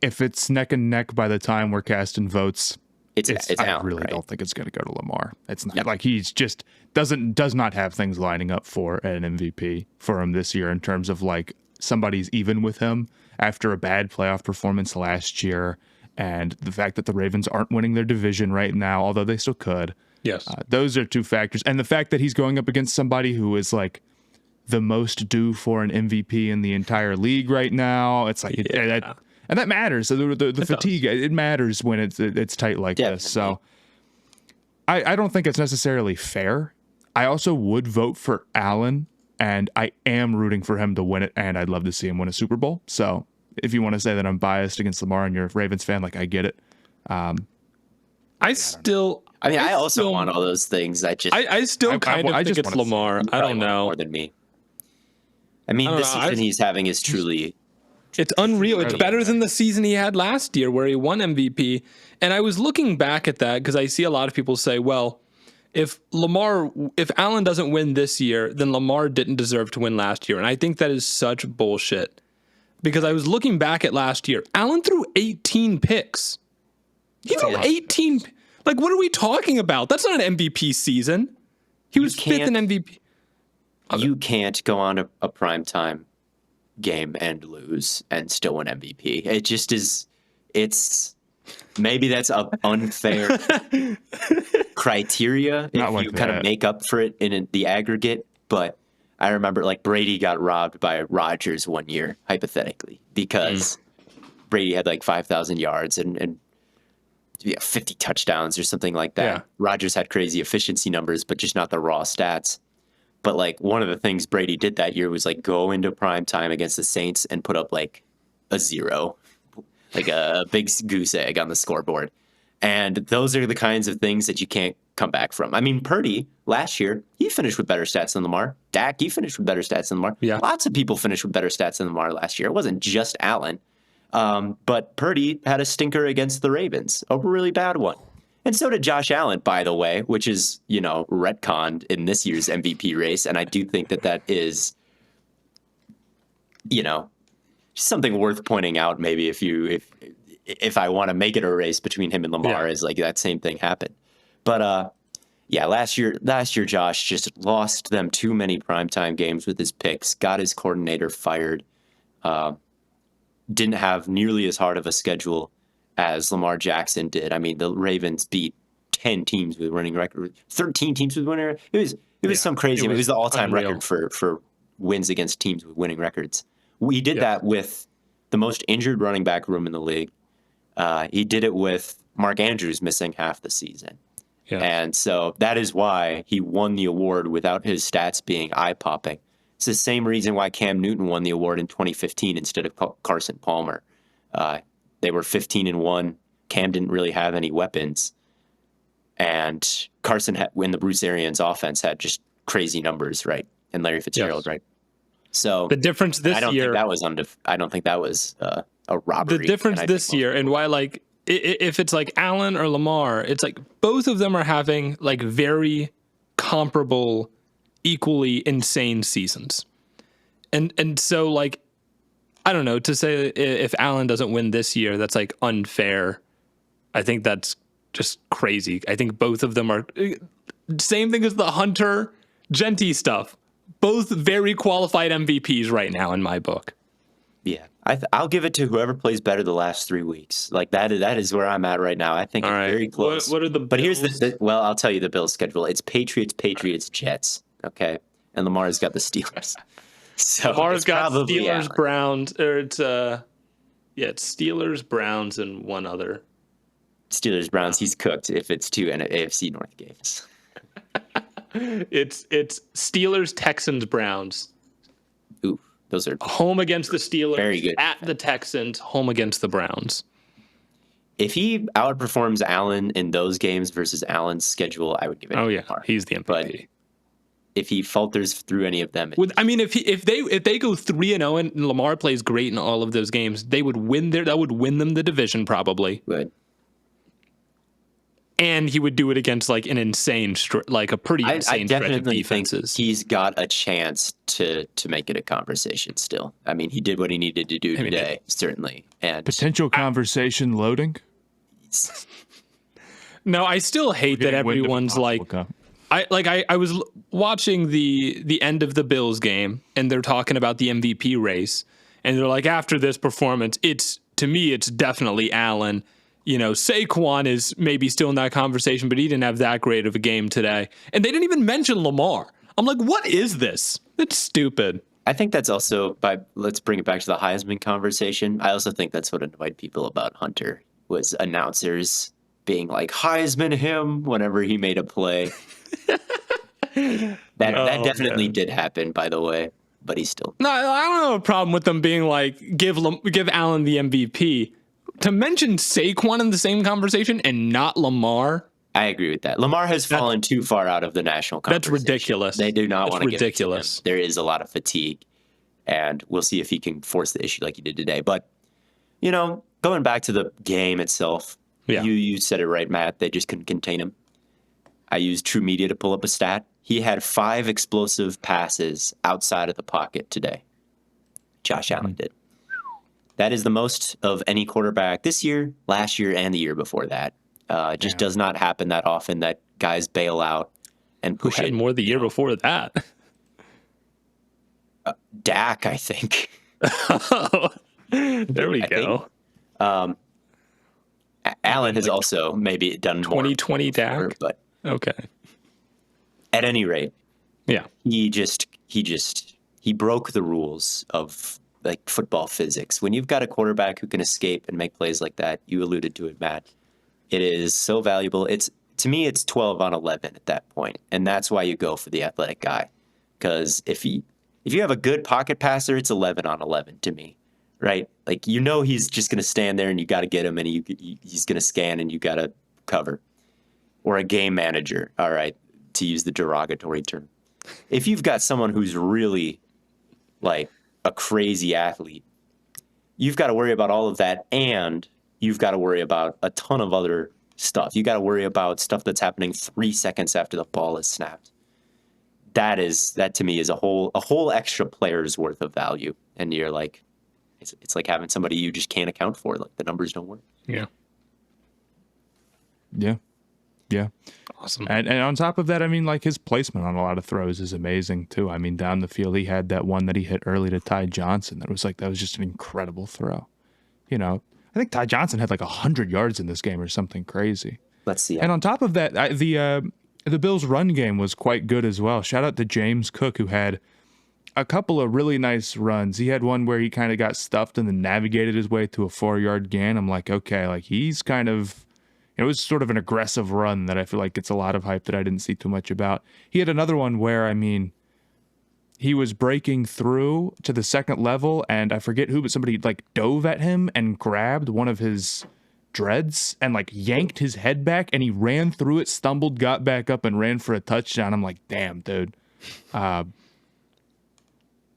If it's neck and neck by the time we're casting votes, it's I Allen, really right? don't think it's going to go to Lamar. It's not like he's just does not have things lining up for an MVP for him this year in terms of like somebody's even with him after a bad playoff performance last year. And the fact that the Ravens aren't winning their division right now, although they still could. Yes. Those are two factors. And the fact that he's going up against somebody who is like the most due for an MVP in the entire league right now. It's like, and that matters. So the fatigue, it matters when it's tight like this. So I don't think it's necessarily fair. I also would vote for Allen, and I am rooting for him to win it, and I'd love to see him win a Super Bowl. So if you want to say that I'm biased against Lamar and you're a Ravens fan, like I get it. I also want all those things. I still think it's Lamar. I don't know. More than me. I mean, the season he's having is truly... It's unreal. It's better than the season he had last year where he won MVP. And I was looking back at that because I see a lot of people say, well, if Allen doesn't win this year, then Lamar didn't deserve to win last year. And I think that is such bullshit. Because I was looking back at last year. Allen threw 18 picks. He threw 18. Like, what are we talking about? That's not an MVP season. He was fifth in MVP. You can't go on a primetime game and lose and still win MVP. It just is. Maybe that's an unfair criteria if you kind of make up for it in the aggregate. But I remember like Brady got robbed by Rodgers one year, hypothetically, because Brady had like 5,000 yards and 50 touchdowns or something like that. Yeah. Rodgers had crazy efficiency numbers, but just not the raw stats. But like one of the things Brady did that year was like go into prime time against the Saints and put up like a 0, like a big goose egg on the scoreboard. And those are the kinds of things that you can't come back from. I mean, Purdy last year, he finished with better stats than Lamar. Dak, he finished with better stats than Lamar. Yeah. Lots of people finished with better stats than Lamar last year. It wasn't just Allen. But Purdy had a stinker against the Ravens, a really bad one. And so did Josh Allen, by the way, which is, retconned in this year's MVP race. And I do think that is, something worth pointing out. Maybe if I want to make it a race between him and Lamar, is like that same thing happened. But last year, Josh just lost them too many primetime games with his picks, got his coordinator fired, didn't have nearly as hard of a schedule as Lamar Jackson did. I mean, the Ravens beat 10 teams with winning record, 13 teams with winning record. It was some crazy. It was the all-time unreal. record for wins against teams with winning records. We did that with the most injured running back room in the league. He did it with Mark Andrews missing half the season. Yeah. And so that is why he won the award without his stats being eye-popping. It's the same reason why Cam Newton won the award in 2015 instead of Carson Palmer. They were 15-1. Cam didn't really have any weapons. And Carson, when the Bruce Arians offense, had just crazy numbers, right? And Larry Fitzgerald, right? So the difference this year, I don't think that was a robbery. The difference this year, and why, like, if it's like Allen or Lamar, it's like both of them are having like very comparable, equally insane seasons, and so like, I don't know, to say if Allen doesn't win this year, that's like unfair. I think that's just crazy. I think both of them are same thing as the Hunter Genty stuff. Both very qualified MVPs right now in my book. Yeah, I'll give it to whoever plays better the last 3 weeks. Like that is where I'm at right now. I think it's very close. What are the Bills? But here's well, I'll tell you the Bills' schedule. It's Patriots, Jets. Okay, and Lamar's got the Steelers. So Lamar's got Steelers, Allen. Browns, or it's Steelers, Browns, and one other. Steelers, Browns. He's cooked if it's two AFC North games. It's Steelers, Texans, Browns. Ooh, those are home against the Steelers, very good. At the Texans, home against the Browns. If he outperforms Allen in those games versus Allen's schedule, I would give it. Oh yeah, he's the MVP. But if he falters through any of them, if they go 3-0 and Lamar plays great in all of those games, they would win that would win them the division probably. Would. And he would do it against like an insane, like a pretty insane stretch of defenses. Think he's got a chance to make it a conversation still. I mean, he did what he needed to do today, certainly. And potential conversation loading? No, I still hate that everyone's like... I was watching the end of the Bills game, and they're talking about the MVP race, and they're like, after this performance, it's definitely Allen. You know, Saquon is maybe still in that conversation, but he didn't have that great of a game today. And they didn't even mention Lamar. I'm like, what is this? That's stupid. I think that's also, let's bring it back to the Heisman conversation. I also think that's what annoyed people about Hunter, was announcers being like, Heisman him whenever he made a play. that definitely did happen, by the way, but he's still... No, I don't have a problem with them being like, give Allen the MVP. To mention Saquon in the same conversation and not Lamar, I agree with that. Lamar has fallen too far out of the national conversation. That's ridiculous. They do not want to give it to him. Ridiculous. There is a lot of fatigue, and we'll see if he can force the issue like he did today. But, you know, going back to the game itself, you said it right, Matt. They just couldn't contain him. I used True Media to pull up a stat. He had 5 explosive passes outside of the pocket today. Josh Allen did. That is the most of any quarterback this year, last year, and the year before that. Just does not happen that often that guys bail out and push it. More the year before that. Dak, I think. There we go. Allen has also maybe done 2020 more Dak, before, but okay. At any rate, yeah, he broke the rules of like football physics. When you've got a quarterback who can escape and make plays like that, you alluded to it, Matt. It is so valuable. To me, it's 12 on 11 at that point, and that's why you go for the athletic guy. Because if you have a good pocket passer, it's 11 on 11 to me, right? Like, you know, he's just going to stand there and you got to get him, and he's going to scan and you got to cover. Or a game manager, all right, to use the derogatory term. If you've got someone who's really like a crazy athlete, you've got to worry about all of that, and you've got to worry about a ton of other stuff. You got to worry about stuff that's happening 3 seconds after the ball is snapped. That to me is a whole extra player's worth of value, and you're like, it's like having somebody you just can't account for. Like, the numbers don't work. Yeah. Awesome. And on top of that, I mean, like, his placement on a lot of throws is amazing too. I mean, down the field, he had that one that he hit early to Ty Johnson. That was just an incredible throw. You know, I think Ty Johnson had like 100 yards in this game or something crazy. Let's see. And on top of that, the Bills' run game was quite good as well. Shout out to James Cook, who had a couple of really nice runs. He had one where he kind of got stuffed and then navigated his way to a 4-yard gain. I'm like, okay, like he's kind of, it was sort of an aggressive run that I feel like gets a lot of hype that I didn't see too much about. He had another one where, I mean, he was breaking through to the second level, and I forget who, but somebody like dove at him and grabbed one of his dreads and like yanked his head back, and he ran through it, stumbled, got back up, and ran for a touchdown. I'm like, damn, dude.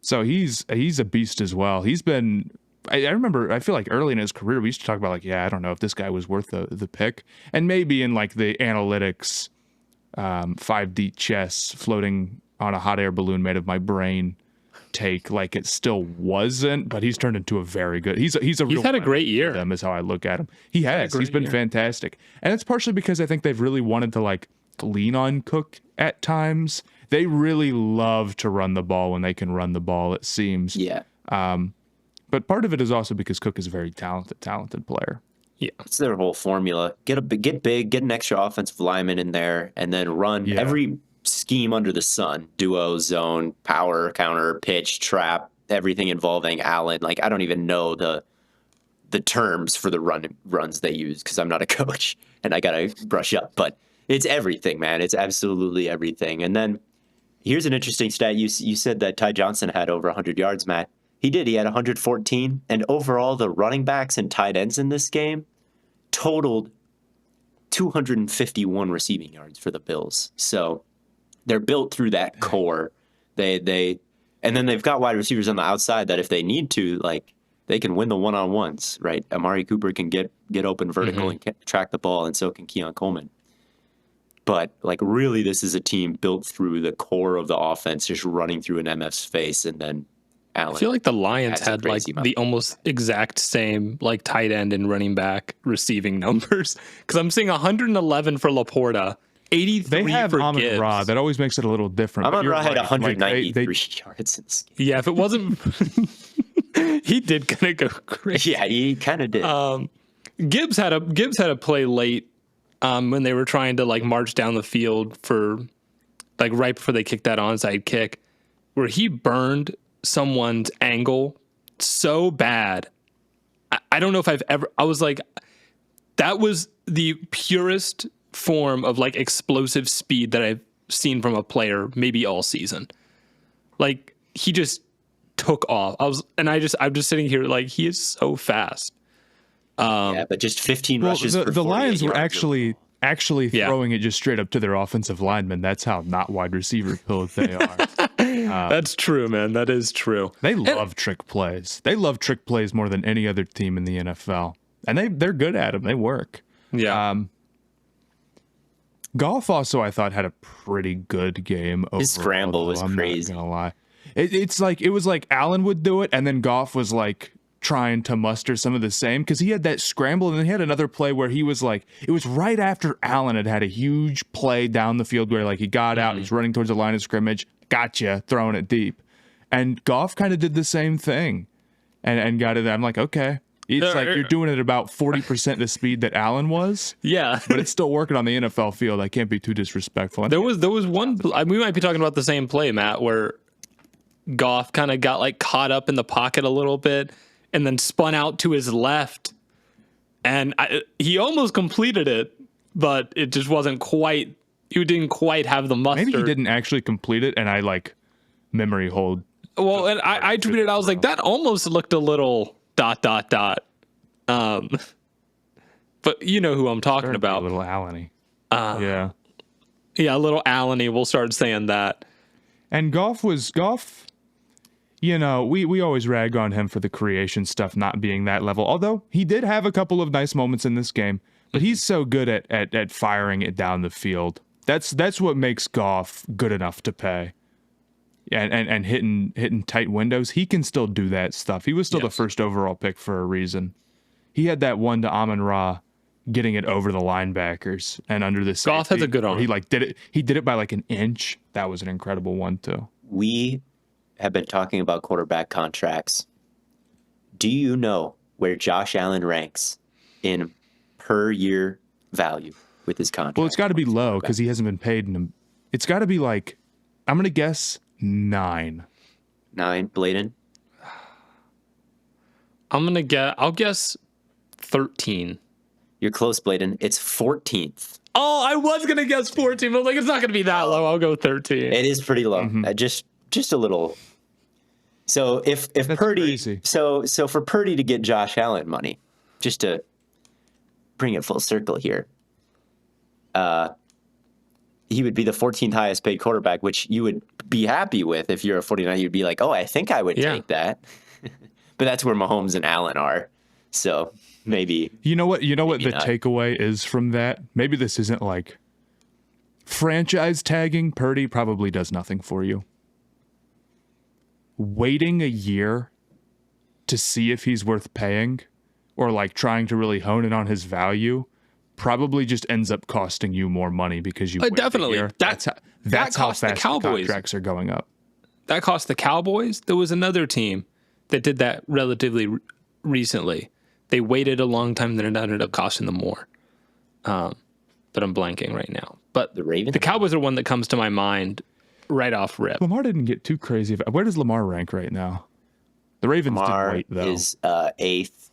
So he's a beast as well. He's been, I remember, I feel like early in his career, we used to talk about like, yeah, I don't know if this guy was worth the pick. And maybe in like the analytics, 5D chess floating on a hot air balloon made of my brain take, like it still wasn't, but he's turned into a very good, he's had a great year. Them is how I look at him. He's been fantastic. And it's partially because I think they've really wanted to like lean on Cook at times. They really love to run the ball when they can run the ball, it seems. Yeah. But part of it is also because Cook is a very talented player. Yeah. It's their whole formula. Get big, get an extra offensive lineman in there, and then run every scheme under the sun. Duo, zone, power, counter, pitch, trap, everything involving Allen. Like, I don't even know the terms for the runs they use because I'm not a coach and I got to brush up. But it's everything, man. It's absolutely everything. And then here's an interesting stat. You said that Ty Johnson had over 100 yards, Matt. He did. He had 114. And overall, the running backs and tight ends in this game totaled 251 receiving yards for the Bills. So they're built through that core. And then they've got wide receivers on the outside that if they need to, like, they can win the one-on-ones, right? Amari Cooper can get open vertical and track the ball, and so can Keon Coleman. But, like, really, this is a team built through the core of the offense, just running through an MF's face, and then Allen. I feel like the Lions had like the almost exact same like tight end and running back receiving numbers because I'm seeing 111 for Laporta, 83 they have for Amon Gibbs. Ra. That always makes it a little different. Amon Ra had 193 like yards in this game. Yeah, if it wasn't, he did kind of go crazy. Yeah, he kind of did. Gibbs had a play late when they were trying to like march down the field for like right before they kicked that onside kick, where he burned someone's angle so bad. I don't know if I was like, that was the purest form of like explosive speed that I've seen from a player maybe all season. Like he just took off. I'm just sitting here like he is so fast. Yeah, but just 15 rushes. The Lions were actually throwing it just straight up to their offensive linemen. That's how not wide receiver filled they are. That's true, man. That is true. They love trick plays. They love trick plays more than any other team in the NFL, and they're good at them. They work. Yeah. Goff also, I thought, had a pretty good game overall. His scramble was crazy. I'm not gonna lie. It was like Allen would do it, and then Goff was like trying to muster some of the same because he had that scramble, and then he had another play where he was like, it was right after Allen had a huge play down the field where like he got out, he's running towards the line of scrimmage, gotcha, throwing it deep, and Goff kind of did the same thing, and got it. I'm like, okay. It's like you're doing it about 40% the speed that Allen was. Yeah. But it's still working on the NFL field. I can't be too disrespectful. There was one, we might be talking about the same play, Matt, where Goff kind of got like caught up in the pocket a little bit and then spun out to his left. And he almost completed it, but it just wasn't quite, he didn't quite have the muster. Maybe he didn't actually complete it, and I like memory hold. Well, and I tweeted, I was like, that almost looked a little ... But you know who I'm talking about. A little Allen-y. Yeah, a little Allen-y. We'll start saying that. And Goff, you know, we always rag on him for the creation stuff not being that level. Although he did have a couple of nice moments in this game, but he's so good at firing it down the field. That's what makes Goff good enough to pay. And hitting tight windows, he can still do that stuff. He was still the first overall pick for a reason. He had that one to Amon-Ra, getting it over the linebackers and under the safety. Goff has a good arm. He like did it. He did it by like an inch. That was an incredible one too. We have been talking about quarterback contracts. Do you know where Josh Allen ranks in per year value? with his contract. Well, it's got to be low because he hasn't been paid in it's got to be like, I'm going to guess 9. 9, Blaiden? I'll guess 13. You're close, Blaiden. It's 14th. Oh, I was going to guess 14, but it's not going to be that low. I'll go 13. It is pretty low. Just a little. So if That's Purdy, crazy. so for Purdy to get Josh Allen money, just to bring it full circle here, he would be the 14th highest paid quarterback, which you would be happy with if you're a 49. You'd be like, oh, I think I would take that. But that's where Mahomes and Allen are. So maybe. You know what the not. takeaway is from that? Maybe this isn't like franchise tagging. Purdy probably does nothing for you. Waiting a year to see if he's worth paying or like trying to really hone in on his value probably just ends up costing you more money because you wait definitely. a year. That's how cost the fast Cowboys. contracts are going up. That cost the Cowboys. There was another team that did that relatively recently. They waited a long time, then it ended up costing them more. But I'm blanking right now. But The Ravens? the Cowboys are one that comes to my mind right off rip. Lamar didn't get too crazy. Where does Lamar rank right now? The Ravens Lamar did wait, though. is 8th.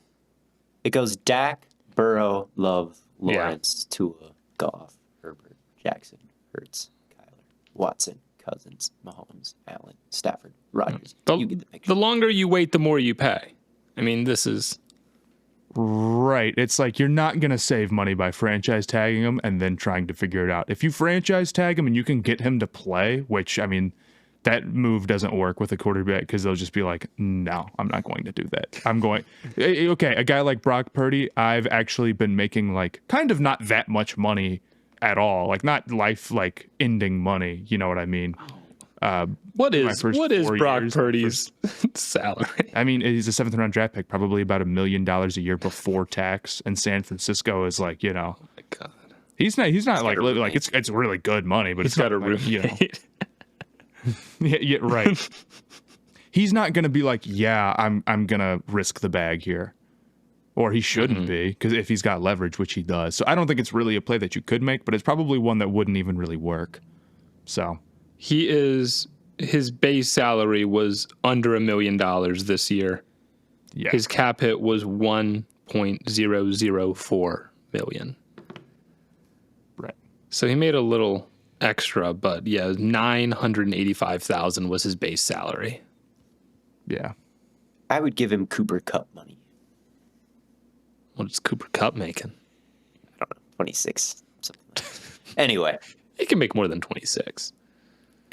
It goes Dak, Burrow, Love, Lawrence, Tua, Goff, Herbert, Jackson, Hurts, Kyler, Watson, Cousins, Mahomes, Allen, Stafford, Rodgers. You get the picture. The longer you wait, the more you pay. I mean, this is... Right. It's like you're not going to save money by franchise tagging him and then trying to figure it out. If you franchise tag him and you can get him to play, which, I mean, that move doesn't work with a quarterback because they'll just be like, no, I'm not going to do that. I'm going, okay, a guy like Brock Purdy, I've actually been making like kind of not that much money at all. Like not life like ending money. You know what I mean? What is Brock years, Purdy's salary? I mean, he's a 7th round draft pick, probably about $1 million a year before tax. And San Francisco is like, you know, Oh my God. he's not like it's really good money, but He's got a roommate. Yeah, right. He's not going to be like, yeah, I'm going to risk the bag here. Or he shouldn't be, because if he's got leverage, which he does. So I don't think it's really a play that you could make, but it's probably one that wouldn't even really work. So His base salary was under $1 million this year. yeah, His cap hit was 1.004 million. right. So he made a little extra, but yeah, 985,000 was his base salary. Yeah. I would give him Cooper Cup money. What is Cooper Kupp making? I don't know, 26, something like that. Anyway. He can make more than 26.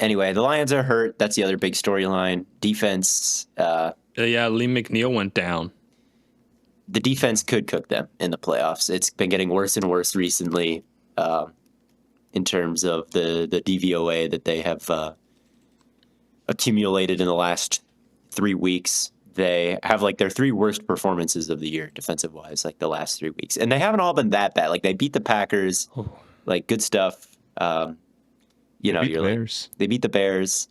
Anyway, the Lions are hurt. That's the other big storyline. Defense. Yeah, Lee McNeil went down. The defense could cook them in the playoffs. It's been getting worse and worse recently in terms of the DVOA that they have accumulated in the last 3 weeks. They have like their 3 worst performances of the year, defensive wise, like the last 3 weeks. And they haven't all been that bad. Like they beat the Packers, like good stuff. You know, they beat the Bears,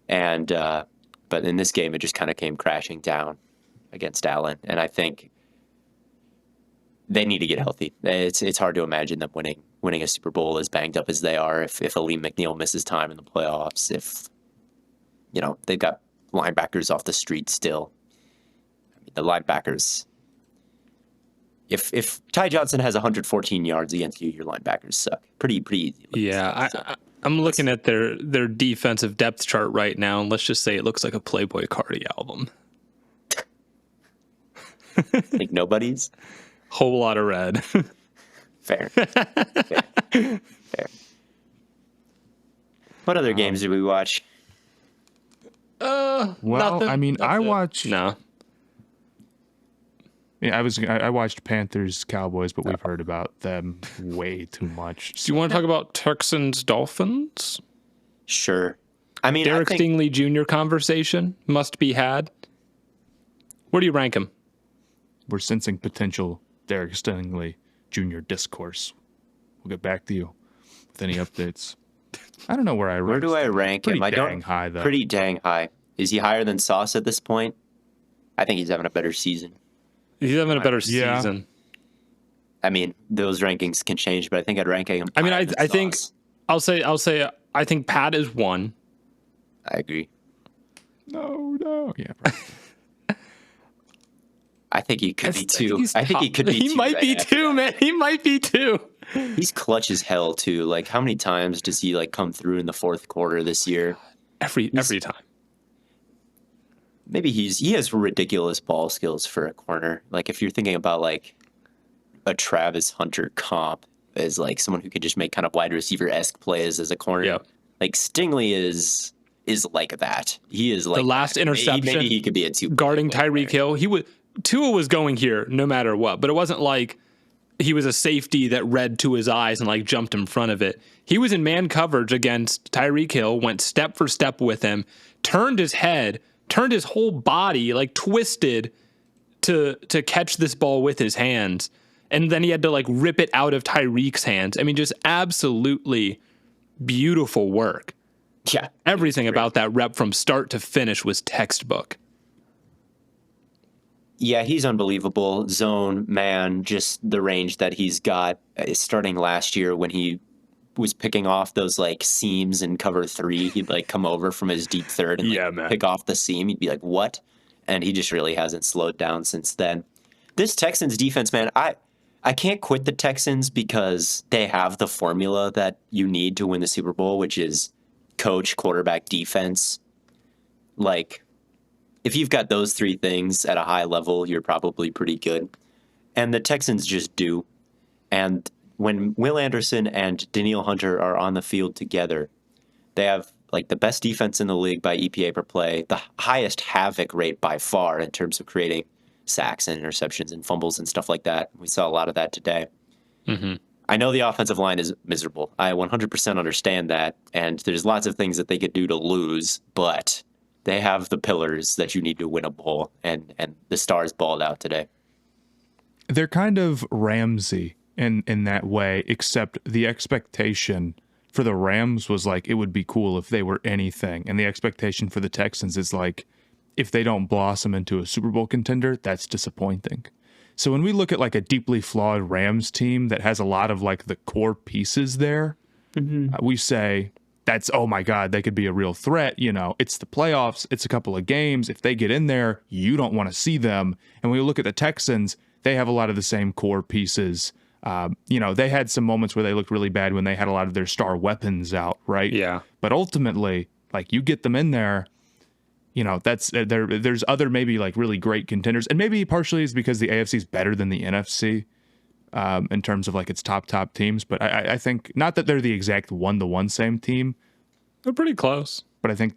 and but in this game, it just kind of came crashing down against Allen, and I think they need to get healthy. It's hard to imagine them winning a Super Bowl as banged up as they are. If Lee McNeil misses time in the playoffs, if you know they've got linebackers off the street still. I mean, the linebackers. If Ty Johnson has 114 yards against you, your linebackers suck. Pretty easy. Yeah, I'm looking at their defensive depth chart right now, and let's just say it looks like a Playboi Carti album. Like nobody's? Whole lot of red. Fair. What other games did we watch? Well, nothing. I mean, I watched. No. Yeah, I watched Panthers Cowboys, but we've heard about them way too much. Do you want to talk about Texans Dolphins? Sure. I mean, Derek Stingley Jr. conversation must be had. Where do you rank him? We're sensing potential Derek Stingley Jr. discourse. We'll get back to you with any updates. I don't know where I rank. Where do I rank him? Pretty dang high, though. Pretty dang high. Is he higher than Sauce at this point? I think he's having a better season. He's having a better Yeah. season. I mean, those rankings can change, but I think I'd rank him. I mean, I think I'll say I think Pat is 1. I agree. No. Yeah. Probably. I think he could be 2. I think he could be 2. He might be 2, man. He might be 2. He's clutch as hell too. Like, how many times does he like come through in the fourth quarter this year? Every time. Maybe he has ridiculous ball skills for a corner. Like, if you're thinking about like a Travis Hunter comp as like someone who could just make kind of wide receiver-esque plays as a corner. Yeah. Like, Stingley is like that. He is like the last interception. Maybe he could be a 2 guarding Tyreek Hill. Tua was going here no matter what, but it wasn't like he was a safety that read to his eyes and like jumped in front of it. He was in man coverage against Tyreek Hill, went step for step with him, turned his head, turned his whole body, like twisted to catch this ball with his hands. And then he had to like rip it out of Tyreek's hands. I mean, just absolutely beautiful work. Yeah. Everything about that rep from start to finish was textbook. Yeah, he's unbelievable. Zone, man, just the range that he's got starting last year when he was picking off those like seams in cover 3. He'd like come over from his deep third and pick off the seam. He'd be like, what? And he just really hasn't slowed down since then. This Texans defense, man, I can't quit the Texans because they have the formula that you need to win the Super Bowl, which is coach, quarterback, defense. Like, if you've got those 3 things at a high level, you're probably pretty good. And the Texans just do. And when Will Anderson and Danielle Hunter are on the field together, they have like the best defense in the league by EPA per play, the highest havoc rate by far in terms of creating sacks and interceptions and fumbles and stuff like that. We saw a lot of that today. Mm-hmm. I know the offensive line is miserable. I 100% understand that. And there's lots of things that they could do to lose, but they have the pillars that you need to win a bowl, and the Stars balled out today. They're kind of Ramsey in that way, except the expectation for the Rams was like it would be cool if they were anything, and the expectation for the Texans is like if they don't blossom into a Super Bowl contender, that's disappointing. So when we look at like a deeply flawed Rams team that has a lot of like the core pieces there, we say, that's, oh my God, they could be a real threat. You know, it's the playoffs. It's a couple of games. If they get in there, you don't want to see them. And when you look at the Texans, they have a lot of the same core pieces. You know, they had some moments where they looked really bad when they had a lot of their star weapons out, right? Yeah. But ultimately, like, you get them in there, you know, that's there's other maybe like really great contenders. And maybe partially is because the AFC is better than the NFC. In terms of like its top teams, but I think not that they're the exact 1-to-1 same team. They're pretty close, but I think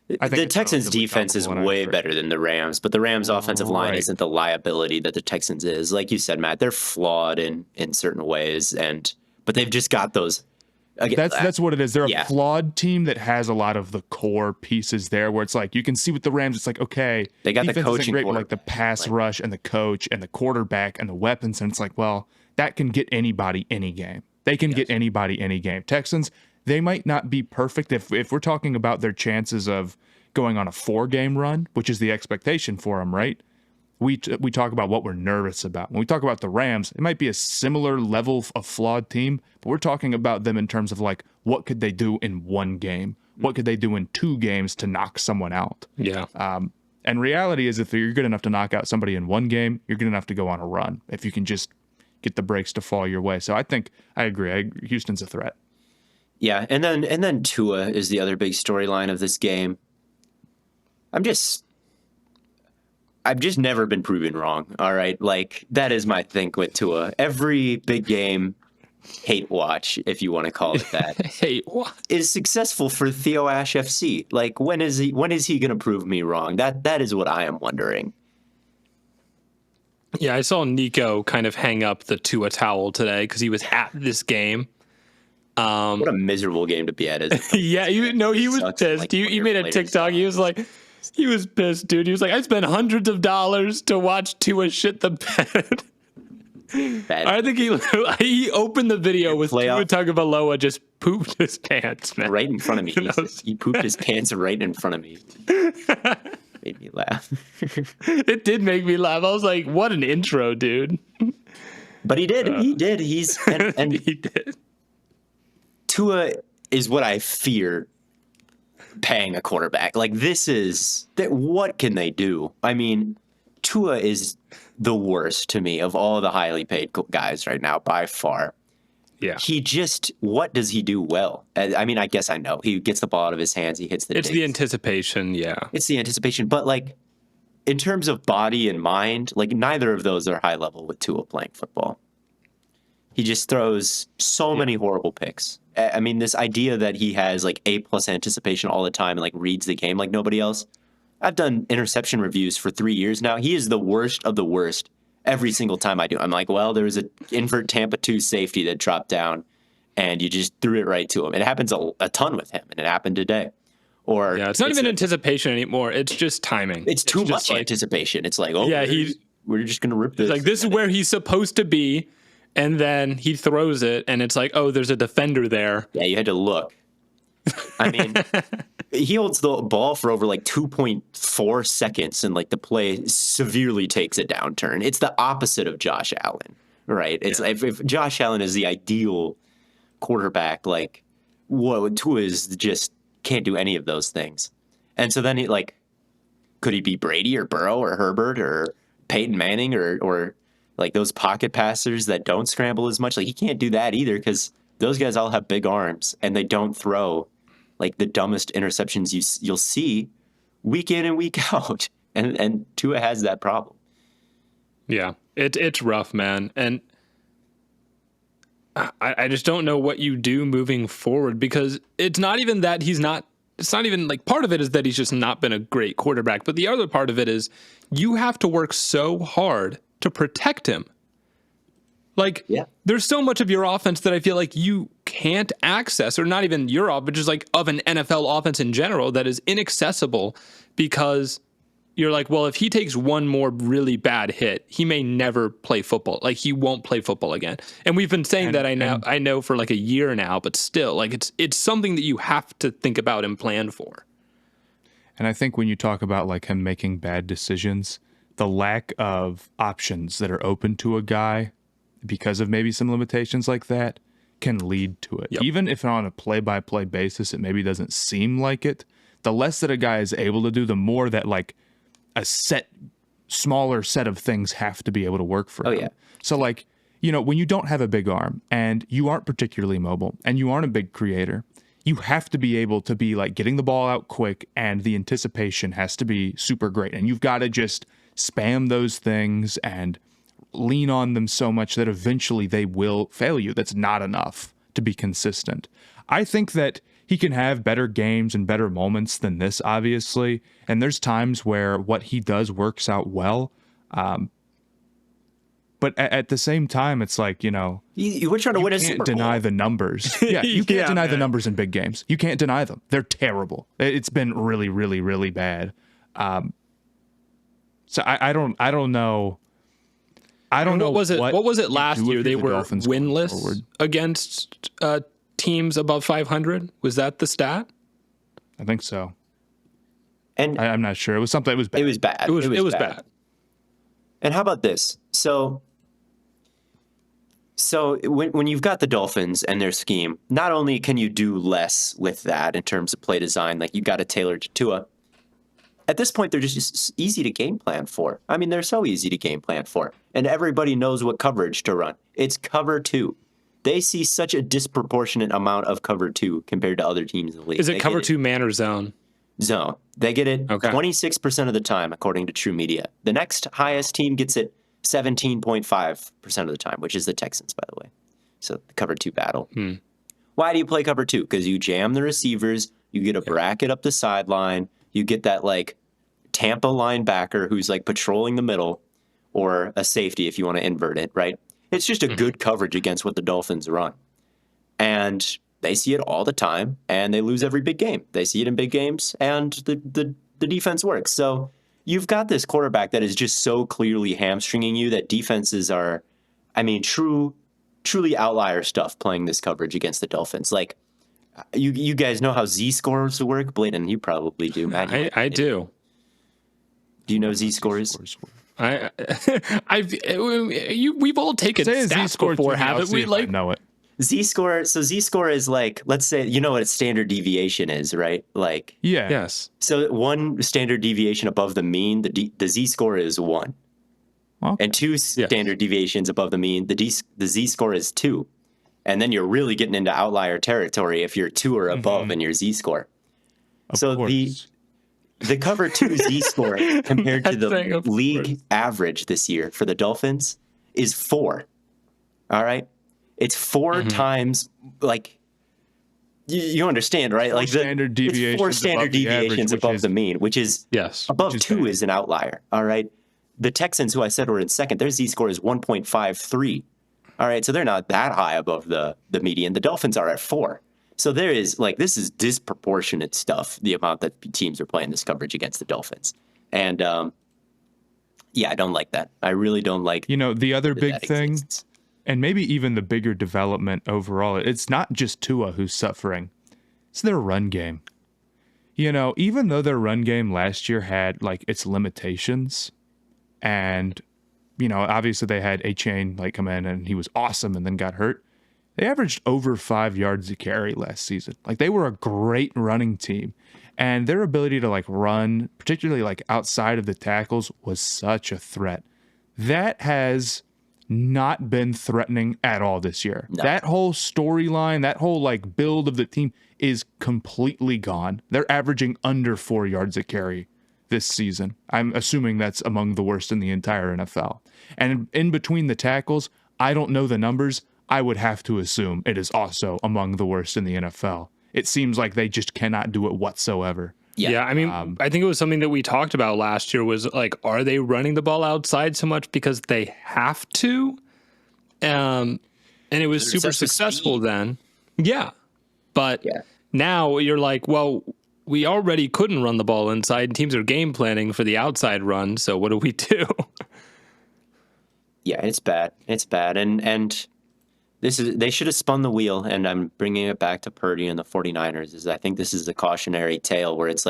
the Texans defense is way better than the Rams, but the Rams offensive line isn't the liability that the Texans is. Like you said, Matt, they're flawed in certain ways, but they've just got those. Again, that's what it is. They're a flawed team that has a lot of the core pieces there, where it's like you can see with the Rams, it's like, okay, they got the coaching, great, but like the pass rush and the coach and the quarterback and the weapons, and it's like, well, that can get anybody any game. They can get anybody any game. Texans, they might not be perfect if we're talking about their chances of going on a 4-game run, which is the expectation for them, right? We talk about what we're nervous about. When we talk about the Rams, it might be a similar level of flawed team, but we're talking about them in terms of like, what could they do in 1 game? What could they do in 2 games to knock someone out? Yeah. And reality is, if you're good enough to knock out somebody in 1 game, you're good enough to go on a run if you can just get the breaks to fall your way. So I agree. Houston's a threat. Yeah, and then Tua is the other big storyline of this game. I've just never been proven wrong, all right? Like, that is my thing with Tua. Every big game hate watch, if you want to call it that, hate watch, is successful for Theo Ash FC. Like, when is he going to prove me wrong? That is what I am wondering. Yeah, I saw Nico kind of hang up the Tua towel today because he was at this game. What a miserable game to be at, isn't it? Yeah, he was pissed. Like, he made a TikTok. He was like, he was pissed, dude. He was like, I spent hundreds of dollars to watch Tua shit the bed. I think he opened the video with Tua Tagovailoa just pooped his pants, man. Right in front of me. He pooped his pants right in front of me. Made me laugh. It did make me laugh. I was like, what an intro, dude. But he did. He did. And he did. Tua is what I fear paying a quarterback. Like, what can they do? I mean, Tua is the worst to me of all the highly paid guys right now by far. Yeah. What does he do well? I mean, I guess I know. He gets the ball out of his hands. He hits the It's digs. the anticipation, yeah. It's the anticipation. But, like, in terms of body and mind, like, neither of those are high level with Tua playing football. He just throws so many horrible picks. I mean, this idea that he has, like, A+ anticipation all the time and, like, reads the game like nobody else. I've done interception reviews for 3 years now. He is the worst of the worst every single time I do. I'm like, well, there was an invert Tampa 2 safety that dropped down, and you just threw it right to him. It happens a ton with him, and it happened today. Or yeah, it's not even anticipation anymore. It's just timing. It's too much anticipation. It's like, we're just going to rip this. Like, this is where he's supposed to be, and then he throws it, and it's like, oh, there's a defender there. Yeah, you had to look. I mean, he holds the ball for over like 2.4 seconds, and like the play severely takes a downturn. It's the opposite of Josh Allen, right? It's if Josh Allen is the ideal quarterback, like Tua is just can't do any of those things. And so then could he be Brady or Burrow or Herbert or Peyton Manning or like those pocket passers that don't scramble as much? Like, he can't do that either, because those guys all have big arms and they don't throw like the dumbest interceptions you'll see week in and week out. And Tua has that problem. Yeah, it's rough, man. And I just don't know what you do moving forward, because it's not even that it's not even like, part of it is that he's just not been a great quarterback. But the other part of it is you have to work so hard to protect him. Like, there's so much of your offense that I feel like you can't access, or not even your offense, but just like of an NFL offense in general, that is inaccessible, because you're like, well, if he takes one more really bad hit, he may never play football. Like, he won't play football again. And we've been saying that I know for like a year now, but still, like, it's something that you have to think about and plan for. And I think when you talk about like him making bad decisions, the lack of options that are open to a guy because of maybe some limitations like that can lead to it. Yep. Even if on a play-by-play basis it maybe doesn't seem like it, the less that a guy is able to do, the more that like a smaller set of things have to be able to work for him. Yeah. So like, when you don't have a big arm and you aren't particularly mobile and you aren't a big creator, you have to be able to be like getting the ball out quick, and the anticipation has to be super great. And you've got to just spam those things and lean on them so much that eventually they will fail you. That's not enough to be consistent. I think that he can have better games and better moments than this, obviously. And there's times where what he does works out well. But at the same time, it's like, you were trying to win a Super Bowl. You can't deny the numbers. Yeah, you can't deny the numbers in big games. You can't deny them. They're terrible. It's been really, really, really bad. So I don't know. I don't know what was it last year? They were winless against teams above 500. Was that the stat? I think so. And I'm not sure. It was something. It was bad. It was bad. It was bad. And how about this? So when you've got the Dolphins and their scheme, not only can you do less with that in terms of play design, like you got to tailor to Tua. At this point, they're just easy to game plan for. I mean, they're so easy to game plan for. And everybody knows what coverage to run. It's cover 2. They see such a disproportionate amount of cover 2 compared to other teams in the league. Is it cover 2 man or zone? Zone. They get it 26% of the time, according to True Media. The next highest team gets it 17.5% of the time, which is the Texans, by the way. So the cover 2 battle. Why do you play cover 2? Because you jam the receivers, you get a bracket up the sideline, you get that like Tampa linebacker who's like patrolling the middle, or a safety if you want to invert it, right? It's just a good coverage against what the Dolphins run. And they see it all the time, and they lose every big game. They see it in big games, and the defense works. So you've got this quarterback that is just so clearly hamstringing you that defenses are, I mean, truly outlier stuff playing this coverage against the Dolphins. Like, you guys know how Z-scores work? Blaiden, you probably do, Matt. I do. Do you know Z-scores? We've all taken Say a stats Z-score before, to me, I'll haven't see we? if I know it. Z-score. So Z-score is like, let's say, you know what a standard deviation is, right? Like, Yeah. Yes. so one standard deviation above the mean, the Z-score is 1. Okay. And 2 standard deviations above the mean, the Z-score is 2. And then you're really getting into outlier territory if you're 2 or above in your Z-score. Of So course. the cover 2 Z-score compared to the Saying of league course. average this year for the Dolphins is 4. All right? It's 4 times, like, you understand, right? Like standard it's 4 deviations standard above the average, deviations which above is- the mean, which is Yes. above which is 2 bad. is an outlier. All right. The Texans, who I said were in second, their Z-score is 1.53. All right. So they're not that high above the median. The Dolphins are at 4. So there is this is disproportionate stuff, the amount that teams are playing this coverage against the Dolphins. And yeah, I don't like that. I really don't like The other that big thing, exists. and maybe even the bigger development overall, it's not just Tua who's suffering. It's their run game. Even though their run game last year had its limitations, and obviously they had a chain come in and he was awesome and then got hurt. They averaged over 5 yards a carry last season. They were a great running team, and their ability to run, particularly outside of the tackles, was such a threat. That has not been threatening at all this year. No. That whole storyline, that whole build of the team is completely gone. They're averaging under 4 yards a carry this season. I'm assuming that's among the worst in the entire NFL. And in between the tackles, I don't know the numbers. I would have to assume it is also among the worst in the NFL. It seems like they just cannot do it whatsoever. Yeah, I mean, I think it was something that we talked about last year was are they running the ball outside so much because they have to? And it was super successful then. Yeah. But now you're well, we already couldn't run the ball inside, and teams are game planning for the outside run, so what do we do? Yeah, it's bad. It's bad. And they should have spun the wheel, and I'm bringing it back to Purdy and the 49ers. I think this is a cautionary tale where it's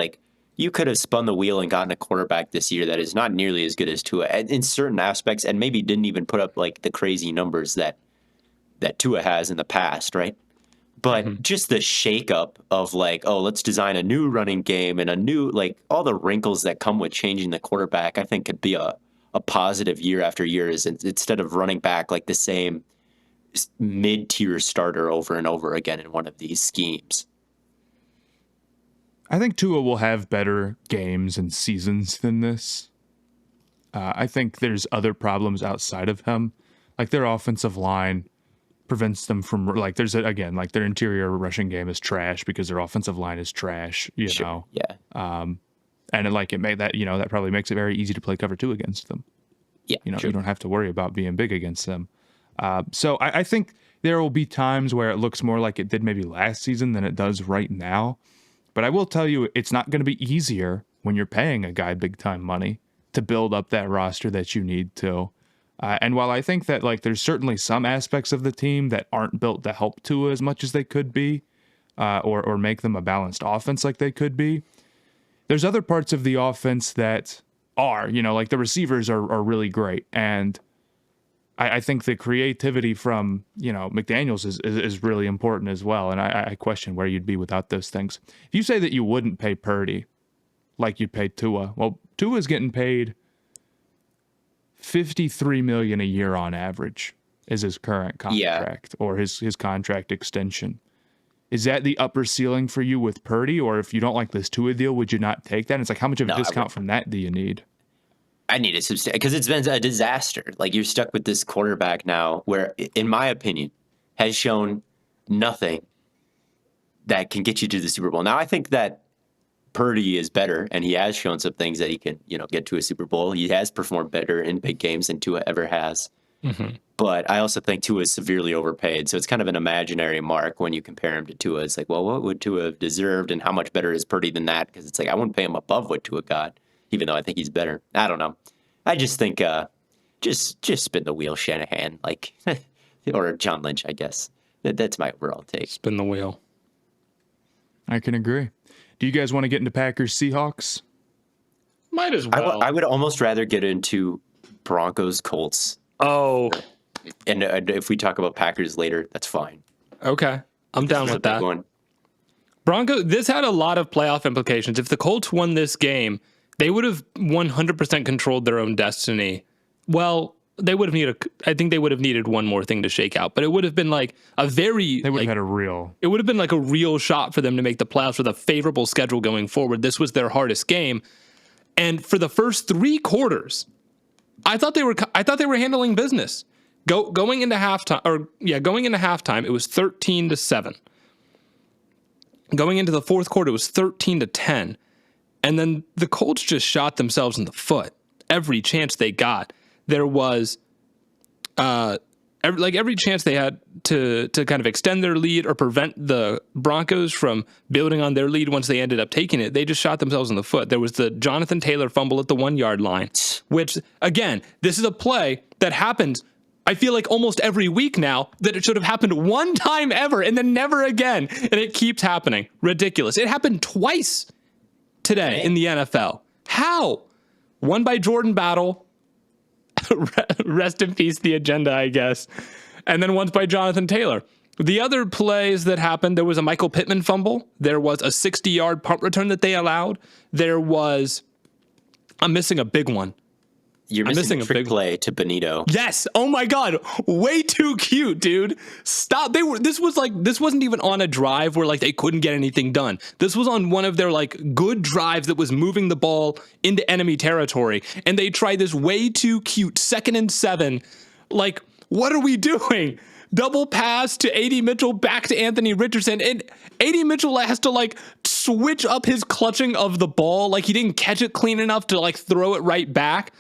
you could have spun the wheel and gotten a quarterback this year that is not nearly as good as Tua in certain aspects, and maybe didn't even put up the crazy numbers that Tua has in the past, right? But just the shakeup of let's design a new running game and a new all the wrinkles that come with changing the quarterback, I think could be a positive year after year, is instead of running back the same mid-tier starter over and over again in one of these schemes. I think Tua will have better games and seasons than this. I think there's other problems outside of him. Their offensive line prevents them from their interior rushing game is trash because their offensive line is trash, know. Yeah. And it made that, that probably makes it very easy to play cover 2 against them. Yeah. You don't have to worry about being big against them. So I think there will be times where it looks more like it did maybe last season than it does right now. But I will tell you, it's not going to be easier when you're paying a guy big time money to build up that roster that you need to. And while I think that there's certainly some aspects of the team that aren't built to help Tua as much as they could be, or make them a balanced offense like they could be, there's other parts of the offense that are, the receivers are really great. And I think the creativity from, McDaniels is really important as well. And I question where you'd be without those things. If you say that you wouldn't pay Purdy like you'd pay Tua, well, Tua's getting paid $53 million a year on average is his current contract or his contract extension. Is that the upper ceiling for you with Purdy? Or if you don't like this Tua deal, would you not take that? And it's how much of a discount from that do you need? I need a substantial, because it's been a disaster. You're stuck with this quarterback now where, in my opinion, has shown nothing that can get you to the Super Bowl. Now, I think that Purdy is better, and he has shown some things that he can, get to a Super Bowl. He has performed better in big games than Tua ever has. Mm-hmm. But I also think Tua is severely overpaid. So it's kind of an imaginary mark when you compare him to Tua. It's well, what would Tua have deserved, and how much better is Purdy than that? Because it's I wouldn't pay him above what Tua got, even though I think he's better. I don't know. I just think just spin the wheel, Shanahan, or John Lynch, I guess. That's my overall take. Spin the wheel. I can agree. Do you guys want to get into Packers Seahawks? Might as well. I would almost rather get into Broncos, Colts. Oh, And if we talk about Packers later, that's fine. okay. I'm down with that. One. Broncos, this had a lot of playoff implications. If the Colts won this game, they would have 100% controlled their own destiny. Well, they would have needed, I think they would have needed one more thing to shake out, but it would have been like a very, They would have had a real. it would have been like a real shot for them to make the playoffs with a favorable schedule going forward. This was their hardest game. And for the first 3 quarters, I thought they were handling business. Going into halftime, it was 13-7. Going into the fourth quarter, it was 13-10. And then the Colts just shot themselves in the foot every chance they got. There was every chance they had to kind of extend their lead or prevent the Broncos from building on their lead once they ended up taking it. They just shot themselves in the foot. There was the Jonathan Taylor fumble at the 1-yard line, which, again, this is a play that happens, I feel like almost every week now, that it should have happened one time ever and then never again. And it keeps happening. Ridiculous. It happened twice today in the NFL. How? One by Jordan Battle. Rest in peace, the agenda, I guess. And then once by Jonathan Taylor. The other plays that happened, there was a Michael Pittman fumble. There was a 60-yard punt return that they allowed. I'm missing a big one. You're missing a trick play to Benito. Yes. Oh my God. Way too cute, dude. Stop. This wasn't even on a drive where like they couldn't get anything done. This was on one of their like good drives that was moving the ball into enemy territory. And they tried this way too cute 2nd and 7. Like, what are we doing? Double pass to A.D. Mitchell back to Anthony Richardson. And A.D. Mitchell has to like switch up his clutching of the ball. Like he didn't catch it clean enough to like throw it right back.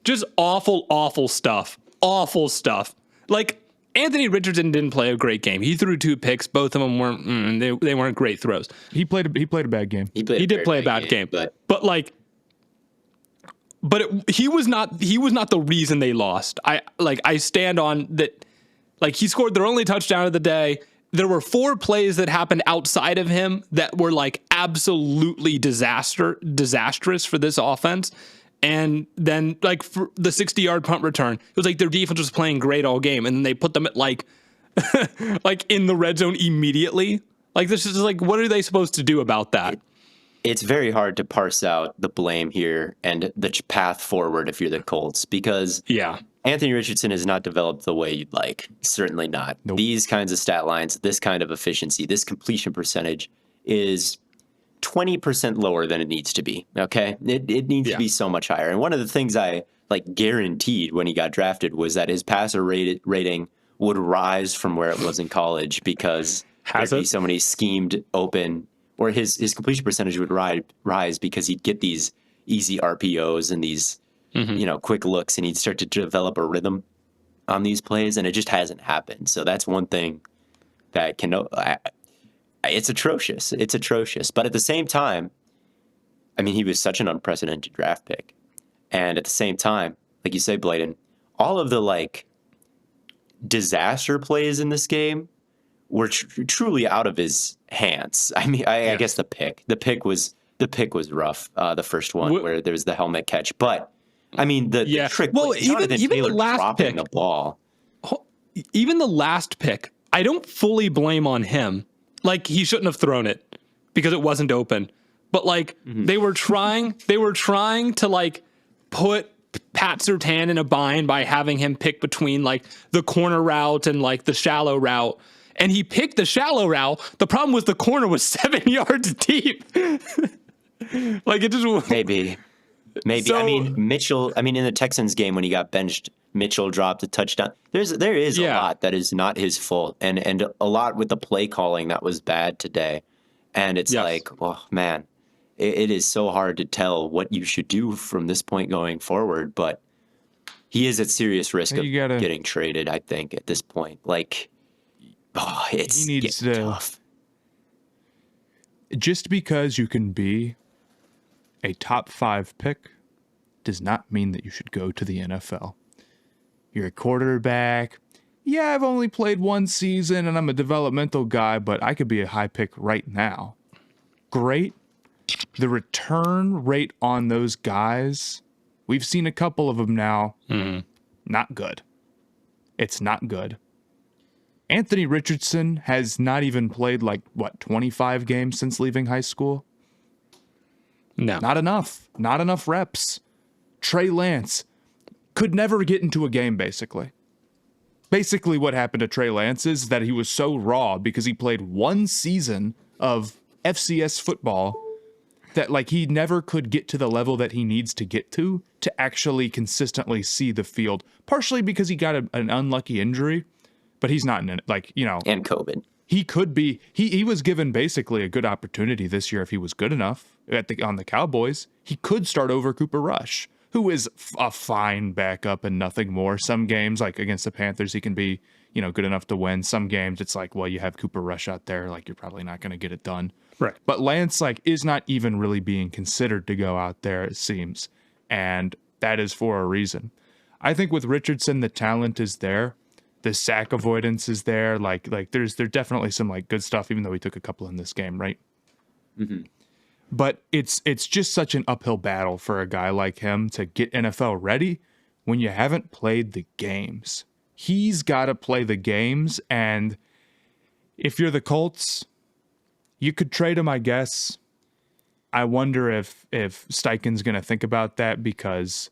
Just awful, awful stuff. Awful stuff. Like, Anthony Richardson didn't play a great game. He threw 2 picks. Both of them weren't. They weren't great throws. He played a bad game. He did play a bad game. But he was not the reason they lost. I stand on that. Like, he scored their only touchdown of the day. There were 4 plays that happened outside of him that were like absolutely disastrous for this offense. And then, like, for the 60-yard punt return, it was like their defense was playing great all game, and then they put them at, like, like in the red zone immediately. Like, this is like, what are they supposed to do about that? It's very hard to parse out the blame here and the path forward if you're the Colts, because Anthony Richardson has not developed the way you'd like. Certainly not. Nope. These kinds of stat lines, this kind of efficiency, this completion percentage is 20% lower than it needs to be. Okay. It needs to be so much higher. And one of the things I like guaranteed when he got drafted was that his passer rating would rise from where it was in college, because there'd be so many schemed open, or his completion percentage would rise because he'd get these easy RPOs and these, quick looks, and he'd start to develop a rhythm on these plays. And it just hasn't happened. So that's one thing that it's atrocious. It's atrocious. But at the same time, I mean, he was such an unprecedented draft pick. And at the same time, like you say, Blaiden, all of the like disaster plays in this game were truly out of his hands. I mean, I guess the pick was rough. The first one where there was the helmet catch, but I mean the trick. Well, even the last pick, the ball. Even the last pick, I don't fully blame on him. Like, he shouldn't have thrown it because it wasn't open. But like they were trying to like put Pat Surtain in a bind by having him pick between like the corner route and like the shallow route. And he picked the shallow route. The problem was the corner was 7 yards deep. Like, it just maybe. So, I mean, Mitchell. I mean, in the Texans game when he got benched, Mitchell dropped a touchdown. There is a lot that is not his fault, and a lot with the play calling that was bad today. And it's like, oh man, it is so hard to tell what you should do from this point going forward. But he is at serious risk of getting traded, I think, at this point. Like, it's he needs tough. Just because you can be a top 5 pick does not mean that you should go to the NFL. You're a quarterback. Yeah, I've only played 1 season and I'm a developmental guy, but I could be a high pick right now. Great. The return rate on those guys We've seen a couple of them now. Not good. It's not good. Anthony Richardson has not even played 25 games since leaving high school. No. Not enough. Not enough reps. Trey Lance could never get into a game, basically. Basically, what happened to Trey Lance is that he was so raw because he played one season of FCS football that he never could get to the level that he needs to get to actually consistently see the field. Partially because he got an unlucky injury, but he's not in it. And COVID. He could be. He was given basically a good opportunity this year if he was good enough on the Cowboys. He could start over Cooper Rush, who is a fine backup and nothing more. Some games, like against the Panthers, he can be good enough to win. Some games, it's you have Cooper Rush out there, you're probably not going to get it done. Right. But Lance is not even really being considered to go out there, it seems, and that is for a reason. I think with Richardson, the talent is there. The sack avoidance is there. There's definitely some good stuff, even though we took a couple in this game, right? Mm-hmm. But it's just such an uphill battle for a guy like him to get NFL ready when you haven't played the games. He's got to play the games, and if you're the Colts, you could trade him, I guess. I wonder if Steichen's going to think about that, because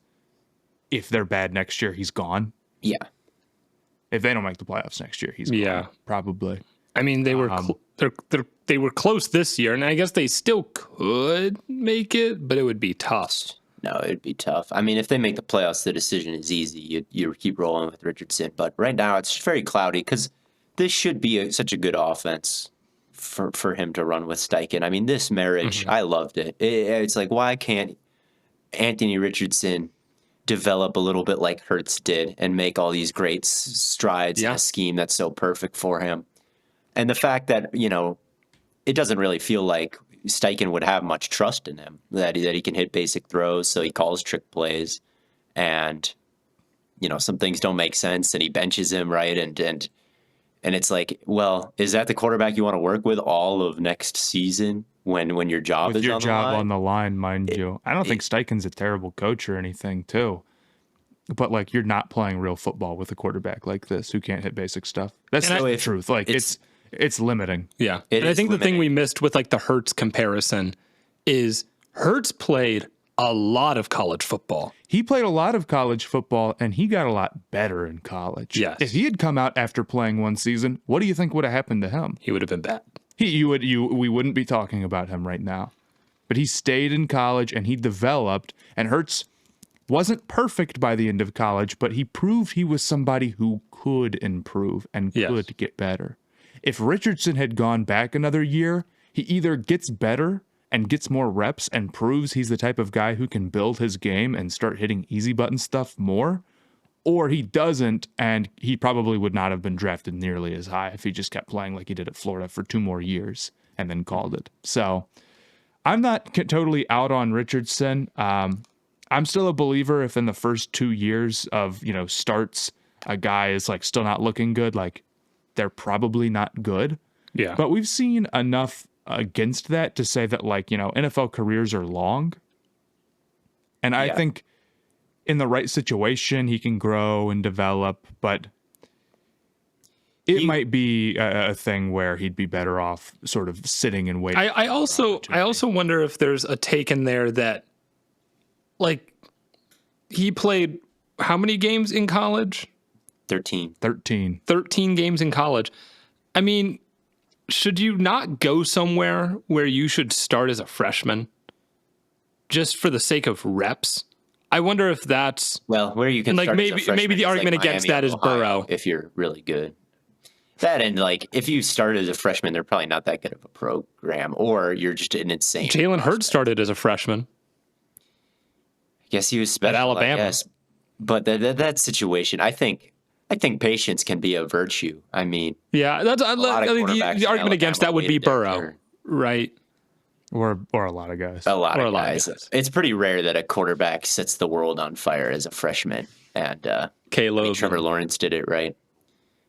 if they're bad next year, he's gone. Yeah. If they don't make the playoffs next year, he's gone, probably. I mean, they were they were close this year, and I guess they still could make it, but it would be tough. No, it'd be tough. I mean, if they make the playoffs, the decision is easy. You keep rolling with Richardson. But right now, it's very cloudy because this should be such a good offense for him to run with Steichen. I mean, this marriage, I loved it. It's why can't Anthony Richardson develop a little bit like Hurts did and make all these great strides in a scheme that's so perfect for him? And the fact that, it doesn't really feel like Steichen would have much trust in him, that he can hit basic throws, so he calls trick plays, and some things don't make sense, and he benches him, right? And it's well, is that the quarterback you want to work with all of next season when your job with is your on job the line? on the line, mind you? I don't think Steichen's a terrible coach or anything, too. But you're not playing real football with a quarterback like this who can't hit basic stuff. That's the truth. It's limiting. Yeah. And I think the thing we missed with the Hurts comparison is Hurts played a lot of college football. He played a lot of college football, and he got a lot better in college. Yes. If he had come out after playing one season, what do you think would have happened to him? He would have been bad. We wouldn't be talking about him right now. But he stayed in college, and he developed, and Hurts wasn't perfect by the end of college, but he proved he was somebody who could improve and could get better. If Richardson had gone back another year, he either gets better and gets more reps and proves he's the type of guy who can build his game and start hitting easy button stuff more, or he doesn't, and he probably would not have been drafted nearly as high if he just kept playing like he did at Florida for 2 more years and then called it. So I'm not totally out on Richardson. I'm still a believer if in the first 2 years of, starts, a guy is still not looking good, they're probably not good. Yeah. But we've seen enough against that to say that NFL careers are long. And I think in the right situation, he can grow and develop, but it might be a thing where he'd be better off sort of sitting and waiting. I also wonder if there's a take in there that he played how many games in college? 13 games in college. I mean, should you not go somewhere where you should start as a freshman just for the sake of reps? I wonder if that's where you can start as a freshman, maybe the argument against that is Burrow. If you're really good. That and if you started as a freshman, they're probably not that good of a program, or you're just an insane. Jalen Hurts started as a freshman. I guess he was special at Alabama. I guess. But that situation, I think patience can be a virtue. I mean, yeah, that's I think the argument against that would be Burrow, right? Or a lot of guys. A lot of guys. It's pretty rare that a quarterback sets the world on fire as a freshman. And Caleb, Trevor Lawrence did it, right?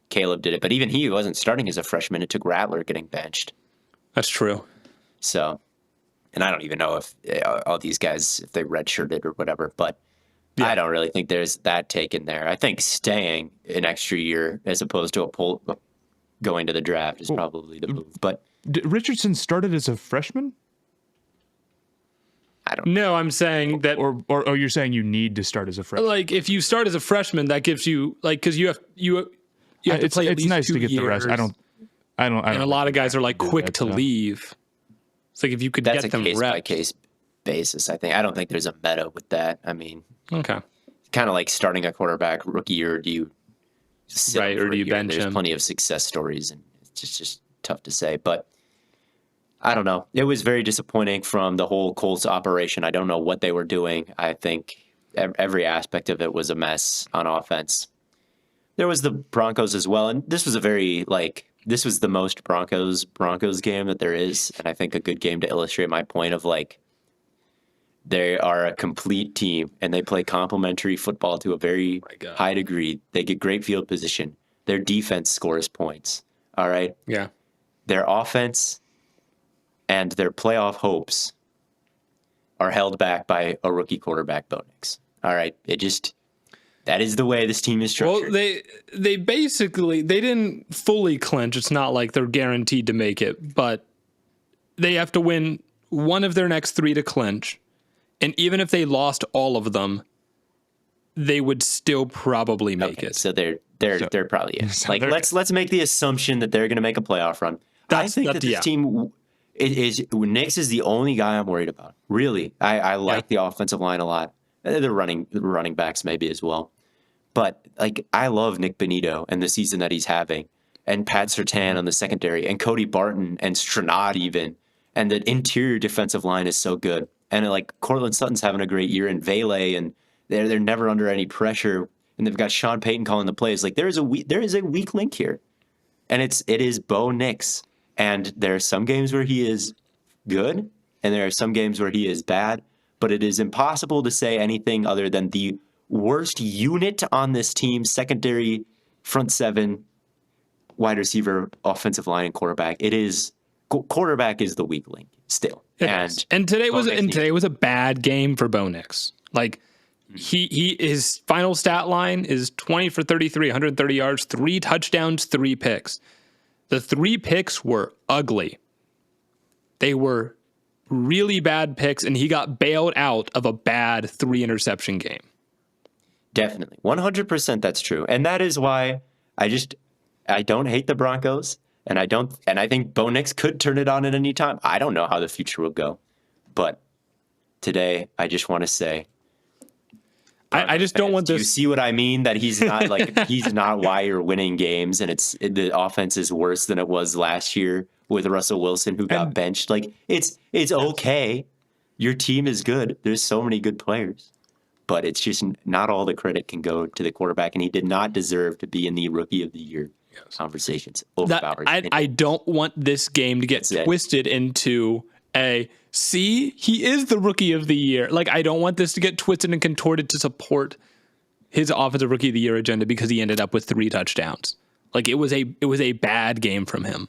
Caleb did it, but even he wasn't starting as a freshman. It took Rattler getting benched. That's true. So, and I don't even know if all these guys, if they redshirted or whatever, but Yeah. I don't really think there's that taken there. I think staying an extra year as opposed to going to the draft is probably the move. But Richardson started as a freshman? I don't. No, I'm saying that, Or you're saying you need to start as a freshman? like, if you start as a freshman, that gives you, like, because you have to play at it's least nice 2 to get years. the rest. I don't. And a lot of guys are like quick that, to though. leave. It's like if you could That's get a them case by reps. case basis. I don't think there's a meta with that. I mean, Okay. kind of like starting a quarterback rookie year. Do you sit Right, him or for do a you year? bench There's him? plenty of success stories, and it's just tough to say. But I don't know. It was very disappointing from the whole Colts operation. I don't know what they were doing. I think every aspect of it was a mess on offense. There was the Broncos as well, and this was this was the most Broncos game that there is, and I think a good game to illustrate my point of like they are a complete team and they play complementary football to a very high degree. They get great field position. Their defense scores points. All right. Yeah. Their offense and their playoff hopes are held back by a rookie quarterback, Bo Nix. All right. That is the way this team is structured. Well, they basically, they didn't fully clinch. It's not like they're guaranteed to make it, but they have to win one of their next 3 to clinch. And even if they lost all of them, they would still probably make it. So they're probably in. So Like they're- let's make the assumption that they're going to make a playoff run. I think that this team Nix is the only guy I'm worried about. Really, I like the offensive line a lot. The running backs maybe as well, but like I love Nick Benito and the season that he's having, and Pat Surtain on the secondary, and Cody Barton and Stranad even, and the interior defensive line is so good. And like Cortland Sutton's having a great year, and Vele, and they're never under any pressure, and they've got Sean Payton calling the plays. Like there is a weak link here, and it is Bo Nix. And there are some games where he is good, and there are some games where he is bad. But it is impossible to say anything other than the worst unit on this team: secondary, front seven, wide receiver, offensive line, and quarterback. It is quarterback is the weak link still. And today was a bad game for Bo Nix. Like his final stat line is 20 for 33, 130 yards, 3 touchdowns, 3 picks. The 3 picks were ugly. They were really bad picks, and he got bailed out of a bad 3 interception game. Definitely. 100% that's true. And that is why I don't hate the Broncos. And I think Bo Nix could turn it on at any time. I don't know how the future will go. But today, I just want to say, I just don't want do this. you see what I mean? That he's not he's not why you're winning games, and the offense is worse than it was last year with Russell Wilson, who got benched. Like it's okay. Your team is good. There's so many good players, but it's just not all the credit can go to the quarterback, and he did not deserve to be in the Rookie of the Year conversations. I don't want this game to get twisted into he is the Rookie of the Year. Like, I don't want this to get twisted and contorted to support his offensive Rookie of the Year agenda because he ended up with 3 touchdowns. Like, it was a bad game from him.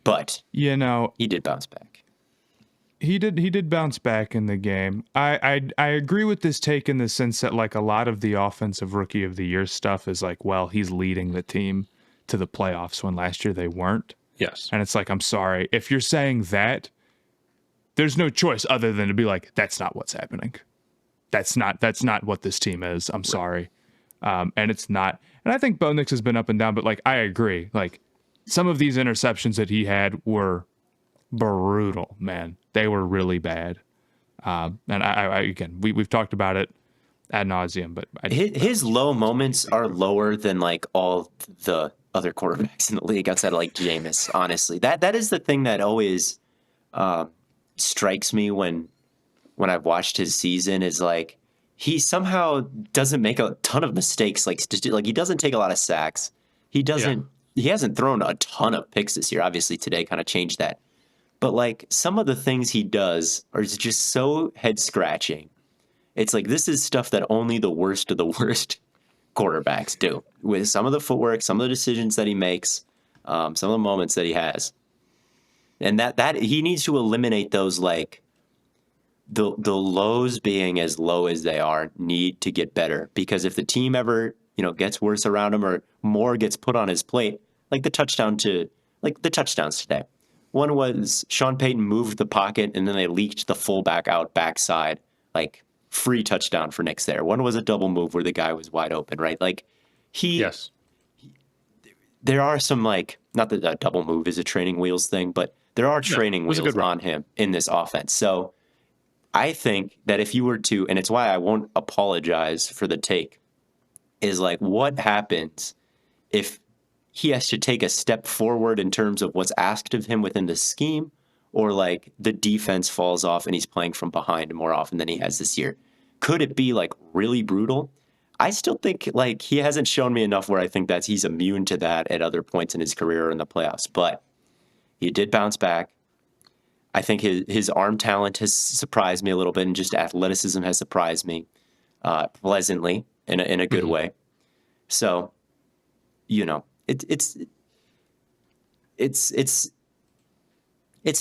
But he did bounce back. He did bounce back in the game. I agree with this take in the sense that like a lot of the offensive Rookie of the Year stuff is like, well, he's leading the team to the playoffs when last year they weren't. Yes. And it's like, I'm sorry. If you're saying that, there's no choice other than to be like, that's not what's happening. That's not what this team is. I'm sorry. And it's not. And I think Bo Nix has been up and down, but like, I agree. Like some of these interceptions that he had were brutal, man. They were really bad. And I again, we've talked about it ad nauseum, but his low moments are lower than like all the other quarterbacks in the league outside of like Jameis. Honestly, that is the thing that always strikes me when I've watched his season is like he somehow doesn't make a ton of mistakes. Like he doesn't take a lot of sacks. He doesn't. Yeah. He hasn't thrown a ton of picks this year. Obviously, today kind of changed that. But like some of the things he does are just so head scratching. It's like this is stuff that only the worst of the worst quarterbacks do with some of the footwork, some of the decisions that he makes, some of the moments that he has. And that he needs to eliminate those like the lows being as low as they are need to get better, because if the team ever, gets worse around him or more gets put on his plate, like the touchdowns today. One was Sean Payton moved the pocket and then they leaked the fullback out backside, like free touchdown for Knicks there. One was a double move where the guy was wide open, right? Like Yes. There are some, like, not that a double move is a training wheels thing, but there are training wheels on him in this offense. So I think that if you were to, and it's why I won't apologize for the take, is like, what happens if he has to take a step forward in terms of what's asked of him within the scheme, or like the defense falls off and he's playing from behind more often than he has this year? Could it be like really brutal? I still think like he hasn't shown me enough where I think that he's immune to that at other points in his career or in the playoffs, but he did bounce back. I think his arm talent has surprised me a little bit, and just athleticism has surprised me pleasantly in a good way. So, it's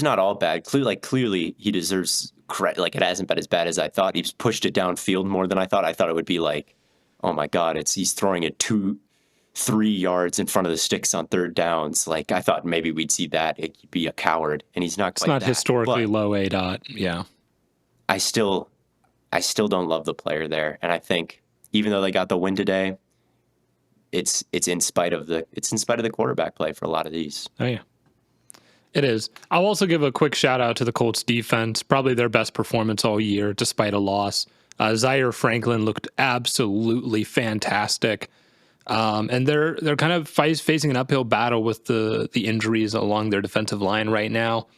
not all bad. Clearly he deserves credit. Like, it hasn't been as bad as I thought. He's pushed it downfield more than I thought. I thought it would be like, oh my God, he's throwing it 2-3 yards in front of the sticks on third downs. Like, I thought maybe we'd see that. He'd be a coward, and he's not quite It's not that. historically low ADOT. Yeah. I still don't love the player there. And I think even though they got the win today, it's in spite of the quarterback play for a lot of these. Oh yeah. It is. I'll also give a quick shout out to the Colts defense, probably their best performance all year, despite a loss. Zaire Franklin looked absolutely fantastic. And they're kind of facing an uphill battle with the injuries along their defensive line right now.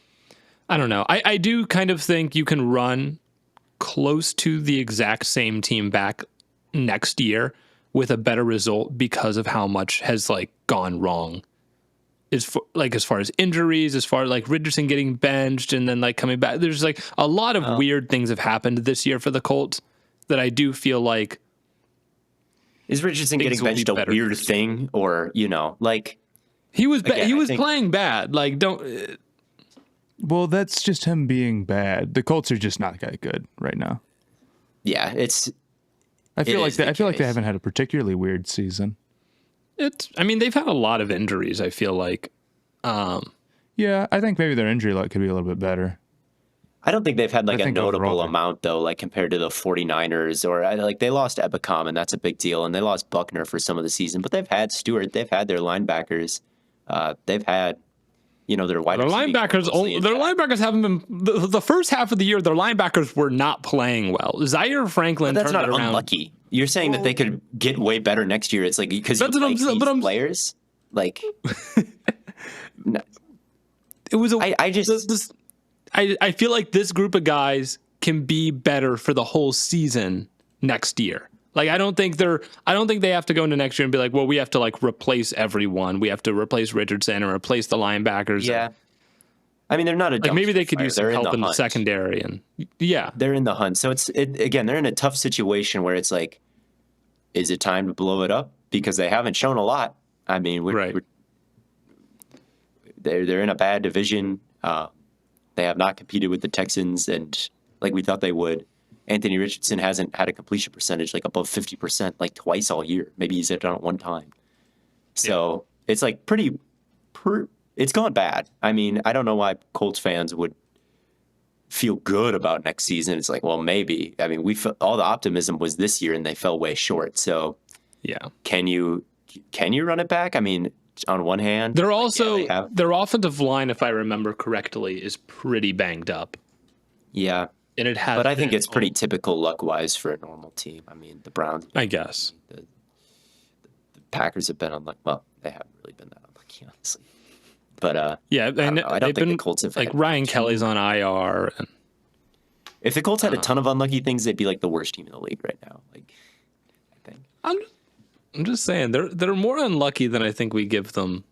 I don't know. I do kind of think you can run close to the exact same team back next year with a better result because of how much has like gone wrong. As far as injuries, as far as like Richardson getting benched and then like coming back, there's like a lot of weird things have happened this year for the Colts that I do feel like. Is Richardson getting benched a weird thing, or like he was playing bad? Like Well, that's just him being bad. The Colts are just not that good right now. Yeah, I feel like they haven't had a particularly weird season. They've had a lot of injuries, I feel like. Yeah, I think maybe their injury luck could be a little bit better. I don't think they've had like a notable amount, though, like compared to the 49ers, or like they lost Ebicom, and that's a big deal, and they lost Buckner for some of the season, but they've had Stewart, they've had their linebackers, they've had, their wide linebackers. Their linebackers haven't been the first half of the year. Their linebackers were not playing well. Zaire Franklin, but that's turned not it around. Unlucky. You're saying that they could get way better next year. It's like because you like these players, like. No. It was. I feel like this group of guys can be better for the whole season next year. Like I don't think they have to go into next year and be like, well, we have to like replace everyone. We have to replace Richardson or replace the linebackers. Yeah. They're not a like maybe they could use some help in the secondary, and yeah, they're in the hunt. So again, they're in a tough situation where it's like, is it time to blow it up? Because they haven't shown a lot. They're in a bad division. They have not competed with the Texans, and like we thought they would. Anthony Richardson hasn't had a completion percentage like above 50% like twice all year. Maybe he's done it one time. So it's like it's gone bad. I don't know why Colts fans would feel good about next season. It's like, well, maybe. All the optimism was this year, and they fell way short. So yeah, can you run it back? On one hand, they're also their offensive line, if I remember correctly, is pretty banged up. Yeah, and it has. But I think it's pretty typical luck-wise for a normal team. The Browns, I guess, the Packers have been unlucky. Well, they haven't really been that unlucky, honestly. But I don't think the Colts have like Ryan Kelly's on IR. And, if the Colts had a ton of unlucky things, they'd be like the worst team in the league right now. Like, I think. I'm just saying they're more unlucky than I think we give them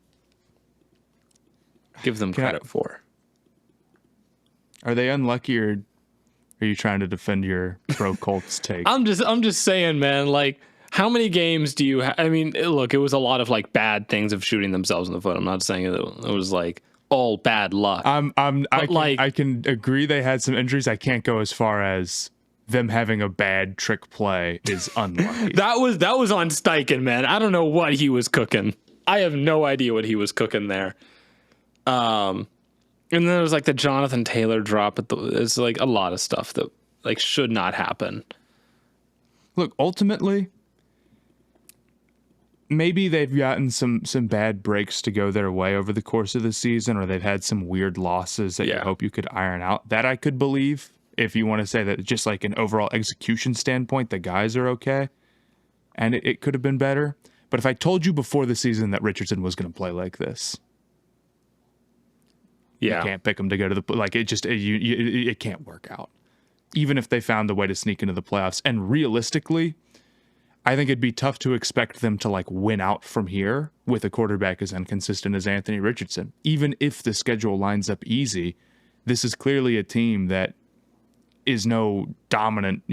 credit for. Are they unlucky, or are you trying to defend your pro Colts take? I'm just saying, man. Like, how many games do you? Look, it was a lot of like bad things of shooting themselves in the foot. I'm not saying it was like all bad luck. I can agree they had some injuries. I can't go as far as them having a bad trick play is unlucky. that was on Steichen, man. I don't know what he was cooking. I have no idea what he was cooking there. And then there was like the Jonathan Taylor drop. It's like a lot of stuff that like should not happen. Look, ultimately, maybe they've gotten some bad breaks to go their way over the course of the season, or they've had some weird losses that you hope you could iron out. That I could believe. If you want to say that just like an overall execution standpoint, the guys are okay, and it could have been better. But if I told you before the season that Richardson was going to play like this, you can't pick him to go to the like. It just it can't work out. Even if they found a way to sneak into the playoffs, and realistically, I think it'd be tough to expect them to like win out from here with a quarterback as inconsistent as Anthony Richardson. Even if the schedule lines up easy, this is clearly a team that is no dominant,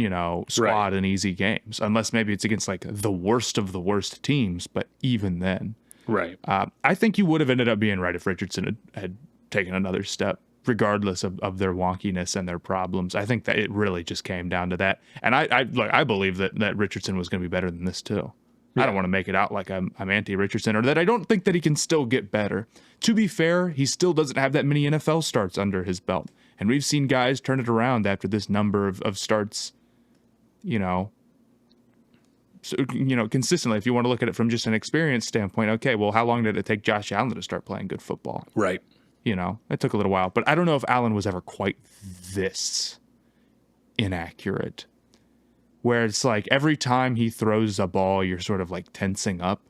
squad in easy games, unless maybe it's against like the worst of the worst teams. But even then, right. I think you would have ended up being right if Richardson had taken another step, regardless of their wonkiness and their problems. I think that it really just came down to that. And I believe that Richardson was going to be better than this too. Yeah. I don't want to make it out like I'm anti-Richardson or that I don't think that he can still get better. To be fair, he still doesn't have that many NFL starts under his belt. And we've seen guys turn it around after this number of starts, consistently. If you want to look at it from just an experience standpoint, okay, well, how long did it take Josh Allen to start playing good football? Right. It took a little while. But I don't know if Allen was ever quite this inaccurate, where it's like every time he throws a ball, you're sort of like tensing up.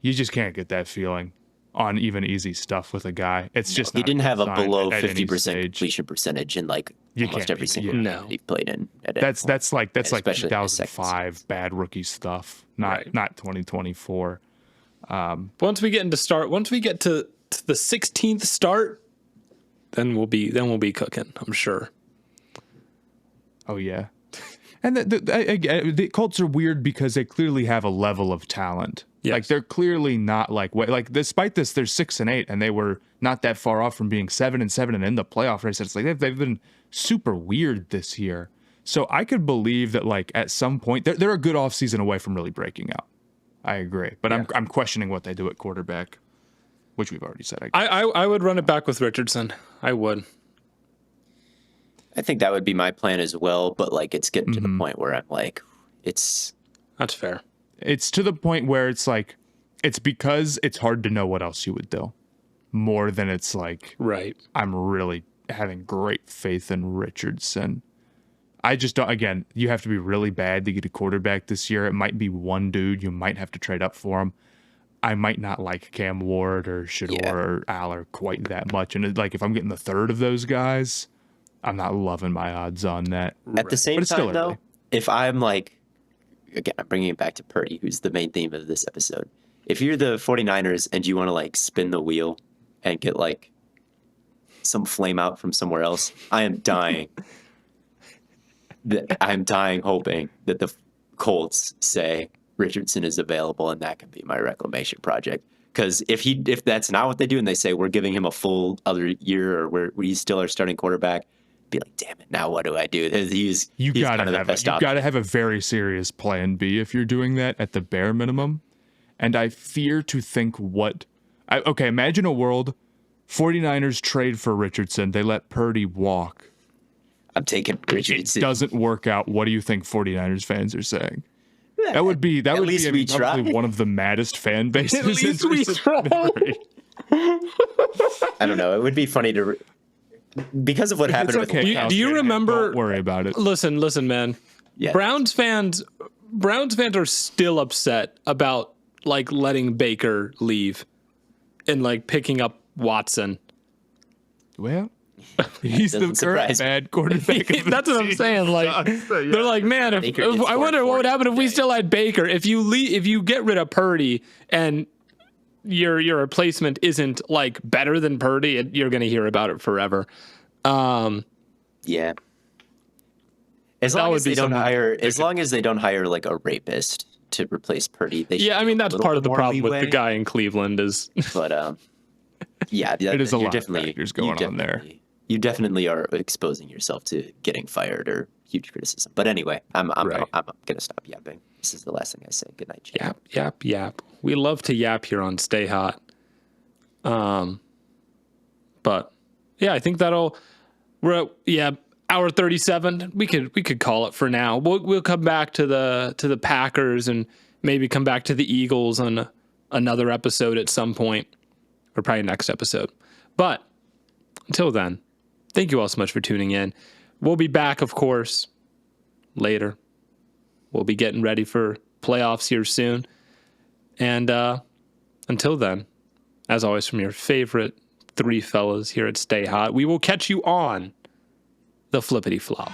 You just can't get that feeling on even easy stuff with a guy. It's just he didn't have a below 50% completion percentage in like almost every single game he played in. That's like 2005 bad rookie stuff, not 2024. Once we get to the 16th start, then we'll be cooking, I'm sure. Oh yeah. And the Colts are weird because they clearly have a level of talent. Yes. Like they're clearly not like despite this, they're 6-8 and they were not that far off from being 7-7 and in the playoff race. It's like they've been super weird this year. So I could believe that like at some point they're a good offseason away from really breaking out. I agree, but I'm questioning what they do at quarterback, which we've already said. I would run it back with Richardson. I would. I think that would be my plan as well, but like it's getting to the point where I'm like, that's fair. It's to the point where it's like, it's because it's hard to know what else you would do, more than it's like, right. I'm really having great faith in Richardson. I just don't. Again, you have to be really bad to get a quarterback this year. It might be one dude. You might have to trade up for him. I might not like Cam Ward or Shedeur or Aller quite that much. And like if I'm getting the third of those guys, I'm not loving my odds on that. At the same time, though, if I'm like, again, I'm bringing it back to Purdy, who's the main theme of this episode. If you're the 49ers and you want to like spin the wheel and get like some flame out from somewhere else, I am dying. I'm dying hoping that the Colts say Richardson is available and that can be my reclamation project. Because if that's not what they do and they say we're giving him a full other year or we still are starting quarterback, be like, damn it, now what do I do? He's kind of the best option. You've got to have a very serious plan B if you're doing that at the bare minimum. And I fear to think imagine a world 49ers trade for Richardson. They let Purdy walk. I'm taking Richardson. It doesn't work out. What do you think 49ers fans are saying? That would be probably one of the maddest fan bases. At least we try. I don't know. It would be funny to because of what happened with. Do you remember? Don't worry about it. Listen, man. Yeah. Browns fans are still upset about like letting Baker leave and like picking up Watson. Well, he's the current bad quarterback. That's what I'm saying. Like they're like, man, if I wonder what would happen if we still had Baker. If you get rid of Purdy and your replacement isn't like better than Purdy, you're going to hear about it forever. Yeah. As long as they don't hire like a rapist to replace Purdy, they I mean that's part of the problem with the guy in Cleveland is. But Yeah, it is a lot of factors going on there. You definitely are exposing yourself to getting fired or huge criticism. But anyway, I'm gonna stop yapping. This is the last thing I say. Good night, chat. Yap. We love to yap here on Stay Hot. But yeah, I think we're at hour 37. We could call it for now. We'll come back to the Packers and maybe come back to the Eagles on another episode at some point, or probably next episode. But until then, thank you all so much for tuning in. We'll be back, of course, later. We'll be getting ready for playoffs here soon. And until then, as always, from your favorite three fellas here at Stay Hot, we will catch you on the flippity flop.